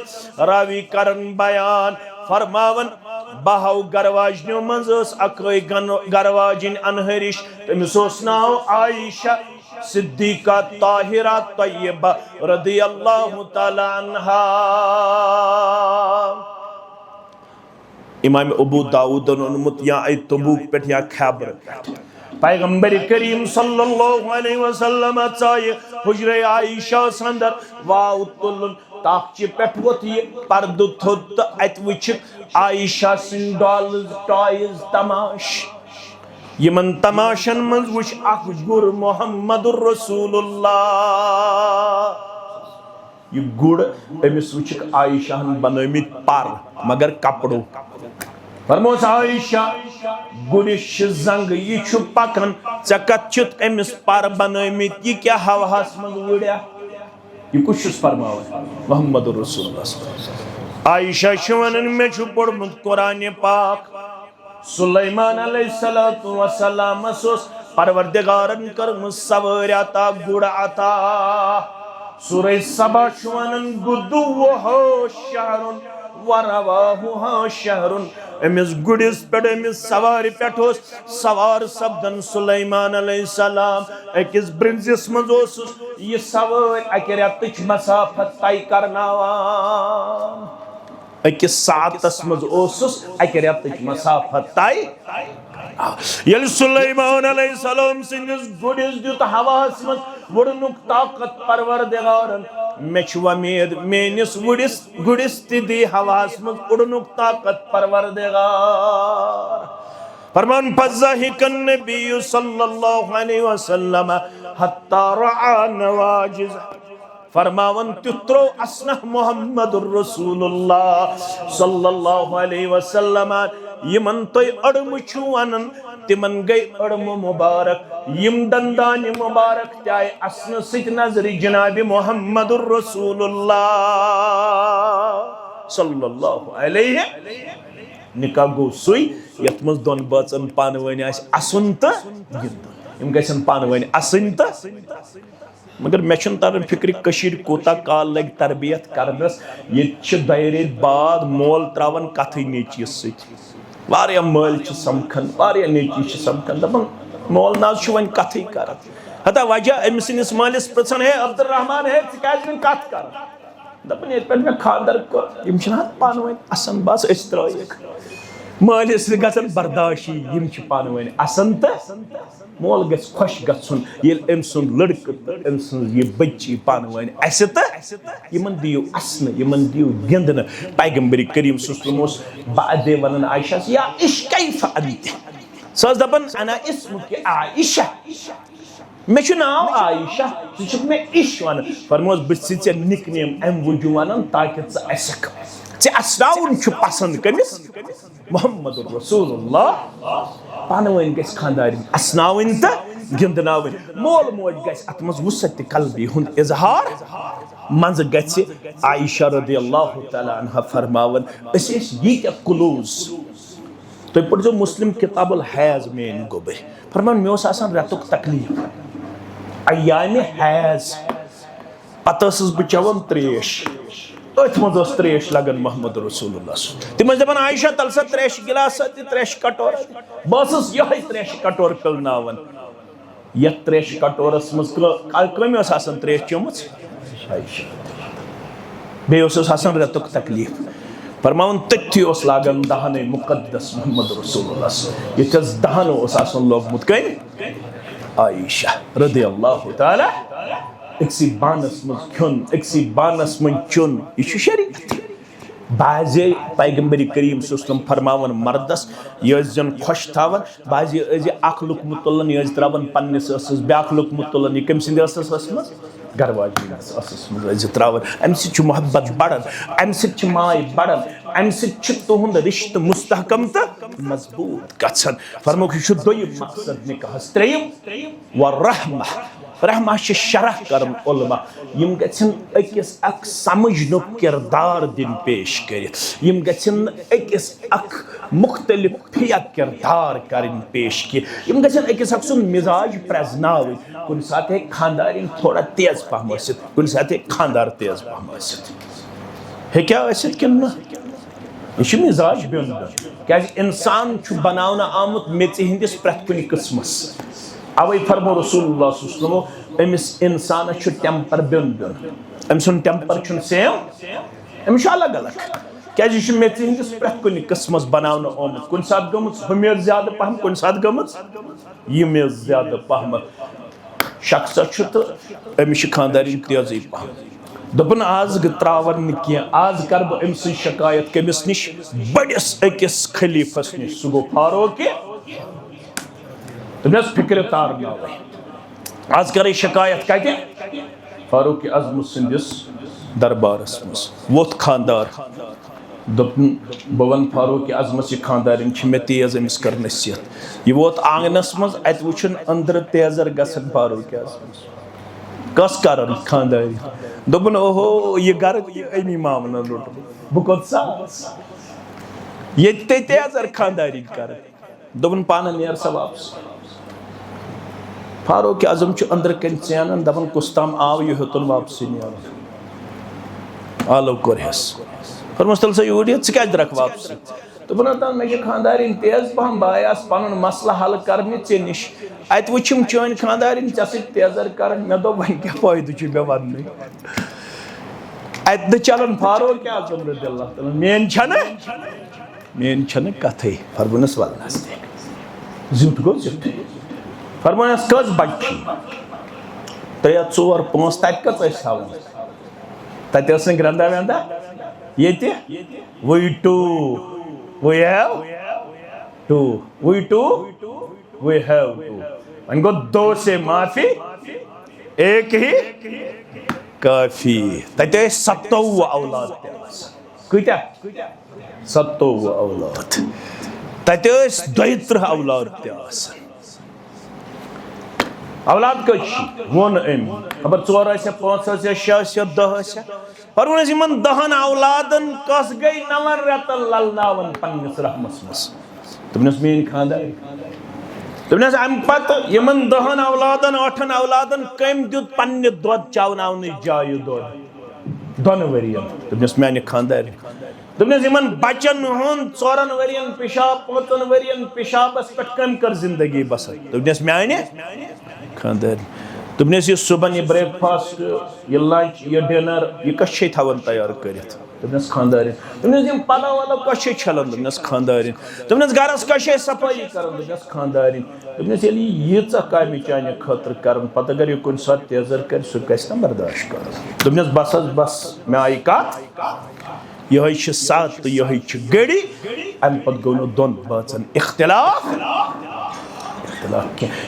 راوی کرن بیان فرماون بہو گرواجنیو منز اس اکوئی گرواجن انہرش تمس اس ناو عائشہ صدیقہ طاہرہ طیبہ رضی اللہ تعالی عنہا امام ابو داود انمت یا ای تبوک پیٹ یا خیبر پیغمبر کریم صلی اللہ علیہ وسلم چاہیے حجر عائشہ سندر واو تلن تاکچی پیٹ وطی پرد تھد ات وچ عائشہ سن ڈالز ٹائز تماش یمن تماشن منز وچ اخ گر محمد رسول اللہ یہ گڑ امس وچک عائشہ ہن بنٲمِتۍ پر مگر کپڑو فرموس عائشہ گڑش زنگ یہ چھ پکن ژے کت چھت امس پر بنٲمِتۍ یہ کیا ہواہس منز وڑیا یہ کچھ چھس فرماوان محمد رسول اللہ صلی اللہ علیہ وسلم عائشہ چھ ونان مے چھ پوٚرمُت قرآن پاک سلیمان علیہ السلام اس پروردگارن کرمٕژ سوٲرۍ عطا گُر عطا سورہ سبا چھ ونان غدوہ شہر ورواہ شہر امس گڑس پہ امس سوار پہ سوار سپدن سلیمان علیہ السلام اکس برنزس مز یہ سوار اکہ ریتچ مسافت طے کرناوان اکس ساعتس مز اکہ ریتچ مسافت طے یل سلیمان علیہ السلام سندس گڑس دیت ہواس مز وڑنک طاقت پروردگارن میں چھ ومید مینس گڑس دی ہواس مز اڑنک طاقت پروردگار فرمان فضحک النبی صلی اللہ علیہ وسلم حتی رعا نواجز فرماون تترو اسنہ محمد الرسول اللہ صلی اللہ علیہ وسلم یمن توی اڑم چھو ونن تمن گئی اڑم مبارک یم دندان مبارک چاہے اسن ست نظر جناب محمد الرسول اللہ صلی اللہ علیہ نکاح گو سوئی یت مز دون بچن پانوانی اسن تو گندن یم گژھن پانوانی اسن تو مگر میں چھن تران فکر کشیر کوتا کال لگ تربیت کرنس یہ چھ دائرے بعد مول تراون کتھے نیچی ست واریا مول چھ سمکھن واریا نیچی چھ سمکھن دپن مول ناز چھ ون کتھے کرن ہتا وجہ امسنس مالس پرژھن ہے عبد الرحمان ہے ژٕ کیازِ نہٕ کتھ کران دپن یت پہ میں خاندر کر یم چھن پانوین اسن بس اس ترٲیک مالس گژھن برداشی یم چھ پانوین اسن تو مول گژھِ خۄش گژھُن ییٚلہِ أمۍ سُنٛد لڑکہٕ تہٕ أمۍ سٕنٛز یہِ بچی پانوین اسہِ تہٕ یمن دِیِو اسنہٕ یمن دِیِو گِنٛدنہٕ پیغمبر کریم صلی اللہ علیہ وسلم اوس بعدے ونان عائشہس یا کیف انت سۄ ٲس دپان انا اسمک عائشہ مےٚ چھُ ناو عائشہ ژٕ چھُکھ مےٚ عش ونان فرموس بہٕ چھُسے ژےٚ نِک نیم امہِ موٗجوٗب ونان تاکہِ ژٕ اسکھ ژےٚ اسناوُن چھُ پسند کٔمِس محمد رسول اللہ پانوین گژھِ خاندارین اسناوٕنۍ تہٕ گِنٛدناوٕنۍ مول موج گژھِ اتھ منٛز وسعت قلبی ہُنٛد اظہار منٛزٕ گژھِ عائشہ رضی اللہ تعالیٰ عنہا فرماوان أسۍ ٲسۍ ییٖتیاہ کلوز تُہۍ پٔرزیٚو مسلم کتاب الحیض میٲنۍ گوٚبٕرۍ فرمان مےٚ اوس آسان رٮ۪تُک تکلیٖف ایامِ حیض پتہٕ ٲسٕس بہٕ چٮ۪وان تریش أتھۍ منٛز ٲس تریش لگان محمد رسول اللہ تِم ٲسۍ دپان عائشہ تل سا تریشہِ گِلاسا تہِ تریشہِ کٹور بہٕ ٲسٕس یِہوٚے تریشہِ کٹور پِلناوان یتھ تریشہِ کٹورس منٛز کٔمۍ ٲس آسان تریش چٲمٕژ عائشہ بیٚیہِ اوسُس آسان رٮ۪تُک تکلیٖف فرماوان تٔتھی اوس لاگان دہنٕے مقدس محمد رسول اللہ ییٚتھس دہنہٕ اوس آسان لوگمُت کٔمۍ عائشہ رضی اللہ تعالیٰ أکسی بانس منٛز کھیوٚن أکسی بانس منٛز چیوٚن یہِ چھُ شریعت بعضے پیغمبر کریم صلی اللہ علیہ وسلم فرماوان مردس یہِ ٲسۍ زن خۄش تھاوان بعضے ٲسۍ یہِ اکھ لُقمہٕ تُلان یہِ ٲسۍ تراوان پننِس ٲسس بیاکھ لُقمہٕ تُلان یہِ کٔمۍ سٕنٛدِ ٲسس منٛز گھر واجنہِ ہٕنٛدِس ٲسس منٛز ٲسۍ یہِ تراوان امہِ سۭتۍ چھُ محبت بڑان امہِ سۭتۍ چھِ ماے بڑان امہِ سۭتۍ چھُ تُہُنٛد رشتہٕ مستحکم تہٕ مضبوٗط گژھان فرموکھ یہِ چھُ دوٚیِم مقصد نکاحس ترٛیٚیِم ورحمہ رحمہ چھِ شرح کران علما یم گژھن أکِس اکھ سمجھنُک کردار دِنۍ پیش کٔرِتھ یم گژھن نہٕ أکِس اکھ مختلف فیا کردار کرٕنۍ پیش کینٛہہ یم گژھن أکِس اکھ سُنٛد مزاج پرٛزناوٕنۍ کُنہِ ساتہٕ ہیٚکہِ خانٛدارِنۍ تھوڑا تیز پہم ٲسِتھ کُنہِ ساتہٕ ہیٚکہِ خانٛدار تیز پہم ٲسِتھ ہیٚکیٛاہ ٲسِتھ کِنہٕ نہٕ یہِ چھُ مزاج بیوٚن بیوٚن کیٛازِ انسان چھُ بناونہٕ آمُت میژِ ہٕنٛدِس پرٛٮ۪تھ کُنہِ قٕسمس اوے فرمو رسول اللہ صلی اللہ علیہ وسلم أمِس انسانس چھُ ٹیمپر بیوٚن بیوٚن أمۍ سُنٛد ٹیمپر چھُنہٕ سیم أمِس چھُ الگ الگ کیٛازِ یہِ چھُ میژِ ہٕنٛدِس پرٛٮ۪تھ کُنہِ قٕسمس بناونہٕ آمُت کُنہِ ساتہٕ گٔمٕژ ہُہ میژ زیادٕ پہم کُنہِ ساتہٕ گٔمٕژ یہِ میژ زیادٕ پہمتھ شخصس چھُ تہٕ أمِس چھِ خانٛدارِنۍ تیزٕے پہم دوٚپُن آز تراون نہٕ کینٛہہ آز کرٕ بہٕ أمۍ سٕنٛز شکایت کٔمِس نِش بٔڑِس أکِس خلیفس نِش سُہ گوٚو فاروقِ دوٚپنس فِکرِ تارناوے آز کرے شکایت کتہِ فاروق اعظم سٕنٛدِس دربارس منٛز ووٚتھ خانٛدار دوٚپُن بہٕ ونہٕ فاروق اعظمس یہِ خانٛدارِنۍ چھِ مےٚ تیز أمِس کر نصیحت یہِ ووت آنگنس منٛز اتہِ وٕچھُن أنٛدرٕ تیزر گژھان فاروق اعظمس کس کرن خانٛدارِنۍ دوٚپُن اوہو یہِ گرٕ یہِ أمی مامنن روٚٹمُت بہٕ کوٚت ژاس ییٚتہِ تے تیزر خانٛدارِنۍ کران دوٚپُن پانہٕ نیر سا واپس فاروق اعظم چھُ أنٛدرٕ کَنۍ ژینان دپان کُس تام آو یہِ ہیوٚتُن واپسٕے نیرُن آلو کوٚر ہٮ۪س فرموس تَل سا یوٗرۍ یِتھ ژٕ کیٛازِ درٛکھ واپسٕے دوٚپُن ہتا مےٚ چھِ خانٛدارِنۍ تیز پہم بہٕ آیاس پنُن مسلہٕ حل کرنہِ ژےٚ نِش اتہِ وٕچھِم چٲنۍ خانٛدارِنۍ ژےٚ سۭتۍ تیزر کران مےٚ دوٚپ وۄنۍ کیٛاہ فٲیدٕ چھُ مےٚ وننُے اتہِ نہٕ چلان فاروق اعظم رضی اللہ تعالیٰ میٲنۍ چھنہٕ کتھٕے فرمونس ولنس زیُٹھ گوٚو زیُٹھٕے فرمونس کٔژ بچہِ چھِ 3 4 5 تتہِ کٔژ ٲسۍ تھاوان تتہِ ٲس نہٕ گرٛندا ویندا ییٚتہِ وی 2 we have 2 we 2 we have 2 وۄنۍ گوٚو 2 سے معافی 1 ہی کافی تتہِ ٲسۍ 27 اولاد تہِ آسان کۭتیاہ 27 اولاد تتہِ ٲسۍ 32 اولاد تہِ آسان اولاد کٔژ چھِ ووٚن أمۍ خبر 4 ٲسیا 5 ٲسیا 6 ٲسیا 10 ٲسیا فرمونس یِمن 10 اولادن کۄس گٔے 9 رٮ۪تن للناوان پننِس رحمس منٛز دوٚپنس میٲنۍ خانٛدارِنۍ دوٚپنس امہِ پتہٕ یِمن 10 اولادن 8 اولادن کٔمۍ دیُت پننہِ دۄد چاوناونٕچ جایہِ دۄد 2 ؤرین دوٚپنس میانہِ خانٛدارِنۍ دوٚپنس یِمن بچن ہُنٛد 4 ؤرین پِشاب 5 ؤرین پِشابس پٮ۪ٹھ کٔمۍ کٔر زندگی بسر دوٚپنس میانہِ خانٛدارِنۍ دوٚپنَس یہِ صُبحن یہِ برٛیک فاسٹ یہِ لنچ یہِ ڈِنر یہِ کَس چھے تھاوان تیار کٔرِتھ دوٚپنَس خانٛدارِنۍ دوٚپنَس یِم پَلو وَلو کَس چھے چھَلان دوٚپنَس خانٛدارِنۍ دوٚپنَس گَرَس کَس چھے صفٲیی کَران دوٚپنَس خانٛدارِنۍ دوٚپنَس ییٚلہِ یہِ ییٖژاہ کامہِ چانہِ خٲطرٕ کَران پَتہٕ اگر یہِ کُنہِ ساتہٕ تیزر کَرِ سُہ گژھِ نا برداشت کَرُن دوٚپنَس بس حظ بس مےٚ آیہِ کَتھ یِہوٚے چھِ سَتھ تہٕ یِہوٚے چھِ گٔڑی اَمہِ پَتہٕ گوٚو نہٕ دۄن بٲژَن اختلاف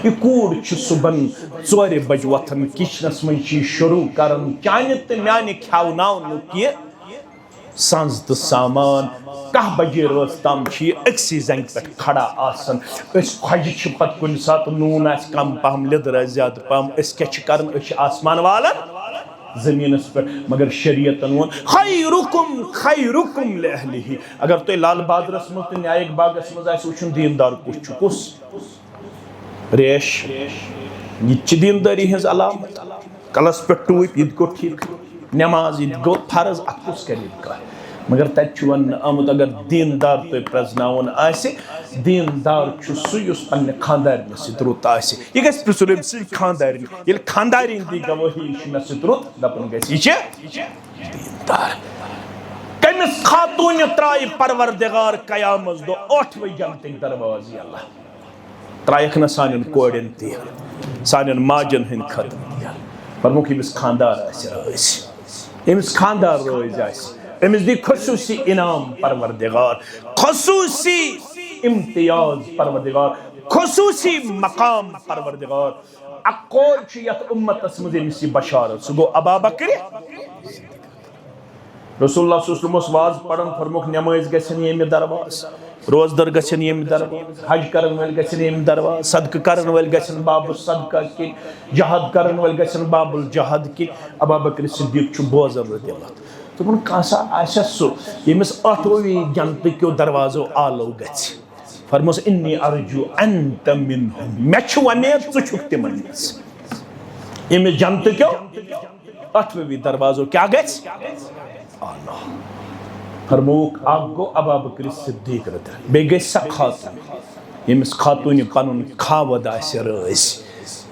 یہ کوٗر چھِ صُبحن 4 بجہِ وۄتھان کِچنَس منٛز چھِ یہِ شروٗع کَران چانہِ تہٕ میٛانہِ کھٮ۪وناونُک یہِ سَنٛز تہٕ سامان 10 بجے رٲژ تام چھِ یہِ أکسٕے زنٛگہِ پٮ۪ٹھ کھڑا آسان أسۍ خۄجہِ چھِ پَتہٕ کُنہِ ساتہٕ نوٗن آسہِ کَم پَہم لیٚدٕر آسہِ زیادٕ پَہم أسۍ کیٛاہ چھِ کَران أسۍ چھِ آسمان والان زٔمیٖنَس پٮ۪ٹھ مگر شریعتن ووٚن خیرُکُم خیرُکُم لِأہلِہِ اگر تۄہہِ لال بازرَس منٛز تہٕ نیایک باغَس منٛز آسہِ وٕچھُن دیٖندار کُس چھُ کُس ریش یہ تہِ چھِ دیٖندٲری ہٕنٛز علامت کلس پٮ۪ٹھ ٹوٗپۍ یہِ تہِ گوٚو ٹھیٖک نٮ۪ماز یہِ تہِ گوٚو فرض اَتھ کُس کَرِ کانٛہہ مگر تَتہِ چھُ وَننہٕ آمُت اگر دیٖندار تۄہہِ پرٛزناوُن آسہِ دیٖندار چھُ سُہ یُس پنٛنہِ خانٛدارنہِ سۭتۍ رُت آسہِ یہِ گژھِ پرٛژھُن أمۍ سٕنٛدِ خانٛدارنہِ ییٚلہِ خانٛدارِنۍ دی گوٲہی یہِ چھُ مےٚ سۭتۍ رُت دَپُن گژھِ یہِ چھِ دیٖندار کٔمِس خاتوٗنہِ ترٛایہِ پروردِگار قیامَس دۄہ 8وَے جنتٕکۍ دروازٕ یَلہٕ ترٛایَکھ نہٕ سانٮ۪ن کورٮ۪ن تہِ سانٮ۪ن ماجَن ہٕنٛدۍ خٲطرٕ تہِ فرموکھ ییٚمِس خانٛدار آسہِ رٲزۍ ییٚمِس خانٛدار رٲزۍ آسہِ أمِس دی خصوٗصی انعام پروردِگار خصوٗصی امتیاز پروردِگار خصوٗصی مقام پروردِگار اکھ کور چھُ یتھ اُمتس منٛز ییٚمِس یہِ بشارت سُہ گوٚو ابا بکرِ رسول اللہ صلی اللہ علیہ وسلم اوس واز پران فرموکھ نٮ۪مٲزۍ گژھن ییٚمہِ درواز روزدر گژھن ییٚمہِ درواز حج کرن وٲلۍ گژھن ییٚمہِ درواز صدقہٕ کرن وٲلۍ گژھن بابُل صدقہ کِنۍ جہاد کرن وٲلۍ گژھن بابُل جہاد کِنۍ ابا بکر صدیق چھُ بوزان رضی اللہ دوٚپُن کانٛسا آسیا سُہ ییٚمِس 8وٕے جنتٕکیو دروازو آلو گژھِ فرموس انی ارجو انت منہم مےٚ چھُ وۄمید ژٕ چھُکھ تِمن منٛز ییٚمِس جنتٕکیو 8وٕے دروازو کیٛاہ گژھِ آلو فرموک اکھ گوٚو ابا بکر صدیق رضی بیٚیہِ گژھِ سۄ خاتوٗن ییٚمِس خاتوٗنہِ پنُن خاوند آسہِ رٲزۍ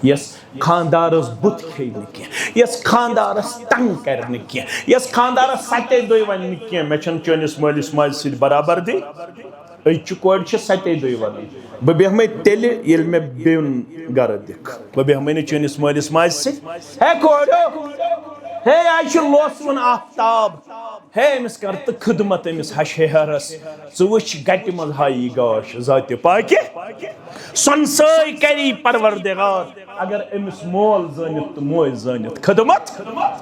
یۄس خانٛدارس بُتھ کھیٚیہِ نہٕ کینٛہہ یۄس خانٛدارس تنٛگ کرِ نہٕ کینٛہہ یۄس خانٛدارس ستے دۄہہِ ونہِ نہٕ کینٛہہ مےٚ چھنہٕ چٲنِس مٲلِس ماجہِ سۭتۍ برابردی أزچہِ کورِ چھِ ستے دۄہہِ ونان بہٕ بیٚہمے تیٚلہِ ییٚلہِ مےٚ بیٚون گرٕ دِکھ بہٕ بیٚہمے نہٕ چٲنِس مٲلِس ماجہِ سۭتۍ ہے کوریو ہے آز چھُ لوسوُن آفتاب ہے أمِس کر تہٕ خدمت أمِس ہشہرس ژٕ وٕچھ گٹہِ منٛز ہایی گاش ذاتہِ پاکہِ سۄنسٲے کری پروردِگار اگر أمِس مول زٲنِتھ تہٕ موج زٲنِتھ خدمت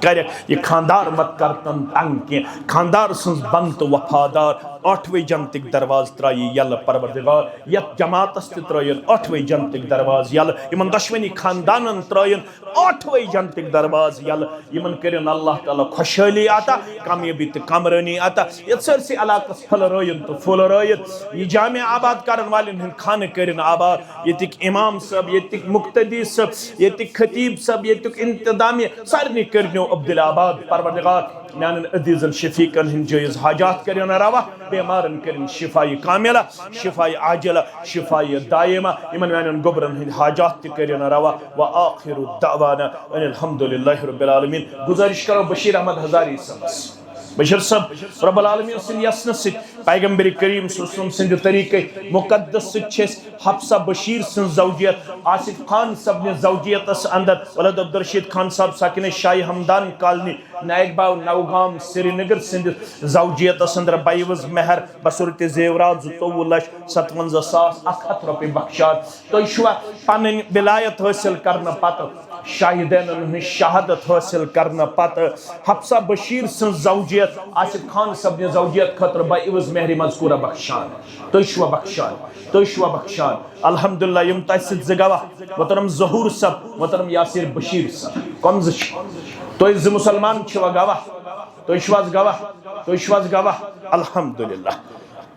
کرٮ۪کھ یہِ خانٛدار مت کر تن تنٛگ کینٛہہ خانٛدار سٕنٛز بنٛد تہٕ وفادار 8وٕے جنتٕکۍ دروازٕ ترٛایہِ یَلہٕ پروردِگار یتھ جماعتس تہِ ترٛٲیِن 8وٕے جنتٕکۍ دروازٕ یَلہٕ یِمن دۄشوٕنی خانٛدانن ترٛٲیِن 8وٕے جنتٕکۍ دروازٕ یَلہٕ یِمن کٔرِن اللہ تعالیٰ خۄشحٲلی عطا کامیٲبی تہٕ کمرٲنی عطا یتھ سٲرسٕے علاقس پھٔلرٲیِن تہٕ پھُلرٲیِن یہِ جامع آباد کرن والٮ۪ن ہٕنٛدۍ خانہٕ کٔرِن آباد ییٚتِکۍ امام صٲب ییٚتِکۍ مُقتدی صٲب ییٚتِکۍ خطیب صٲب ییٚتیُک انتظامیہ سارنٕے کٔرنو عبدالآباد پروردِگار میانٮ۪ن عزیٖزن شفیٖقن ہٕنٛدۍ جٲیِز حاجات کٔرِن روا بیمارن کٔرِن شفایہِ کاملہ شفایہِ عاجلہ شفایہِ دائمہ یِمن میانٮ۪ن گوٚبرن ہٕنٛدۍ حاجات تہِ کٔرِن روا وآخر دعوانا ان الحمدللہ رب العالمین گزٲرِش کرو بشیر احمد ہزاری صٲبس بشیر صٲب رب العالمین سٕنٛدِ یژنہٕ سۭتۍ پیغمبر کریم صلی اللہ علیہ وسلم سٕنٛدِ طریٖقے مُقدس سۭتۍ چھِ أسۍ حفصہ بشیر سٕنٛز زوجیت آصف خان صٲبنہِ زوجیتس اندر ولد عبدالرشید خان صاحب ساکِنہِ شاہِ ہمدان کالنی نایک باو نوگام سری نگر سٕنٛدِس زوجیتس اندر بایوز مہر بصوٗرتِ زیورات 22,57,100 رۄپیہِ بخشان تُہۍ چھُوا پنٕنۍ ولایت حٲصِل کرنہٕ پتہٕ شاہدینن ہٕنٛز شہادت حٲصِل کرنہٕ پتہٕ حفصہ بشیر سٕنٛز زوجیت آصف خان صٲبنہِ زوجیت خٲطرٕ بایوز مہرِ مذکوٗرہ بخشان تُہۍ چھُوا بخشان تُہۍ چھُوا بخشان الحمدللہ یِم تۄہہِ سۭتۍ زٕ گواہ محترم ظہوٗر صٲب محترم یاسر بشیر صٲب کۄم زٕ چھِ تُہۍ زٕ مُسلمان چھِوا گواہ تُہۍ چھِو حظ گواہ تُہۍ چھِو حظ گواہ الحمدللہ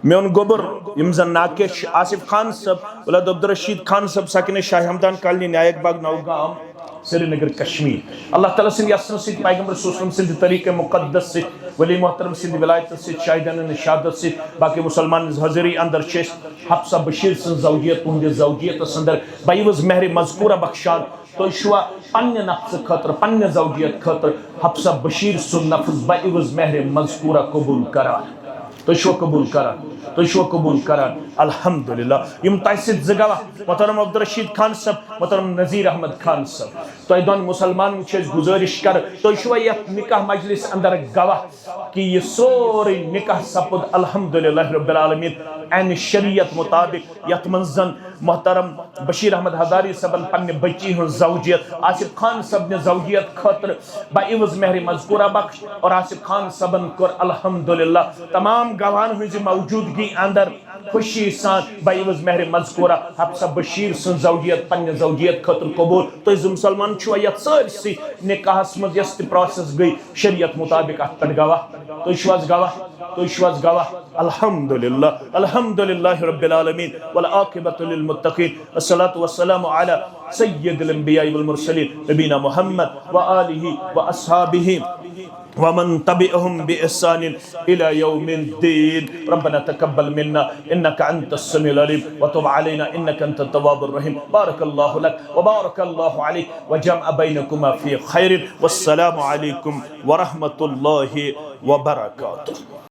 میون گوٚبُر یِم زن ناکِس چھِ آصف خان صٲب ولد عبدالرشید خان صٲب ساکِنہِ شاہِ ہمدان کالنی نایک باغ نوگام سری نگر کشمیر اللہ تعالیٰ سٕنٛدِ یژنہٕ سۭتۍ پیغمبر صلی اللہ علیہ وسلم سٕنٛدِ طریٖقے مُقدس سۭتۍ ولی محترم سٕنٛدِ ولایتہٕ سۭتۍ شاہدینن ہٕنٛز شہادت سۭتۍ باقٕے مُسلمانن ہٕنٛز حٲضری اندر چھِ أسۍ حفصہ بشیر سٕنٛز زوجیت تُہنٛدِس زوجیتس اندر بایوز مہرِ مذکوٗرہ بخشان تو شوا پنہ نفس خطر پنہ زوجیت خطر حفصہ بشیر سن نفس بعوض مہر مذکورہ قبول کران تو شو قبول کران تو شو قبول کران الحمدللہ یم تحسید زگاوہ محترم عبدالرشید خان صاحب محترم نذیر احمد خان صاحب تو دون مسلمان چیز گزارش کر تو شو یہ نکاح مجلس اندر گواہ کہ یہ سوری نکاح سپد الحمدللہ رب العالمین این شریعت مطابق یت منزن محترم بشیر احمد ہزاری صاحب پنہ بچی ہن زوجیت آصف خان صاحب نے زوجیت خاطر بعوض مہر مذکورہ بخش اور آصف خان صاحب کر الحمدللہ تمام گواہن ہنز موجودگی اندر خوشی سان بعوض مہر مذکورہ حفصہ بشیر سن زوجیت پنہ زوجیت خاطر قبول تو اس مسلمان چھو یت سرسی نکاحس مز یس تہ پروسیس گئی شریعت مطابق ات پہ گواہ تو شواز گواہ الحمدللہ الحمدللہ رب العالمین والعاقبۃ للمتقین والصلاة والسلام علی سید الانبیاء والمرسلین نبینا محمد وآلہ واصحابہ ومن تبعهم بإحسان إلى يوم الدين ربنا تقبل منا إنك أنت السميع العليم وتب علينا إنك أنت التواب الرحيم بارك الله لك وبارك الله عليك وجمع بينكما في خير والسلام عليكم ورحمة الله وبركاته.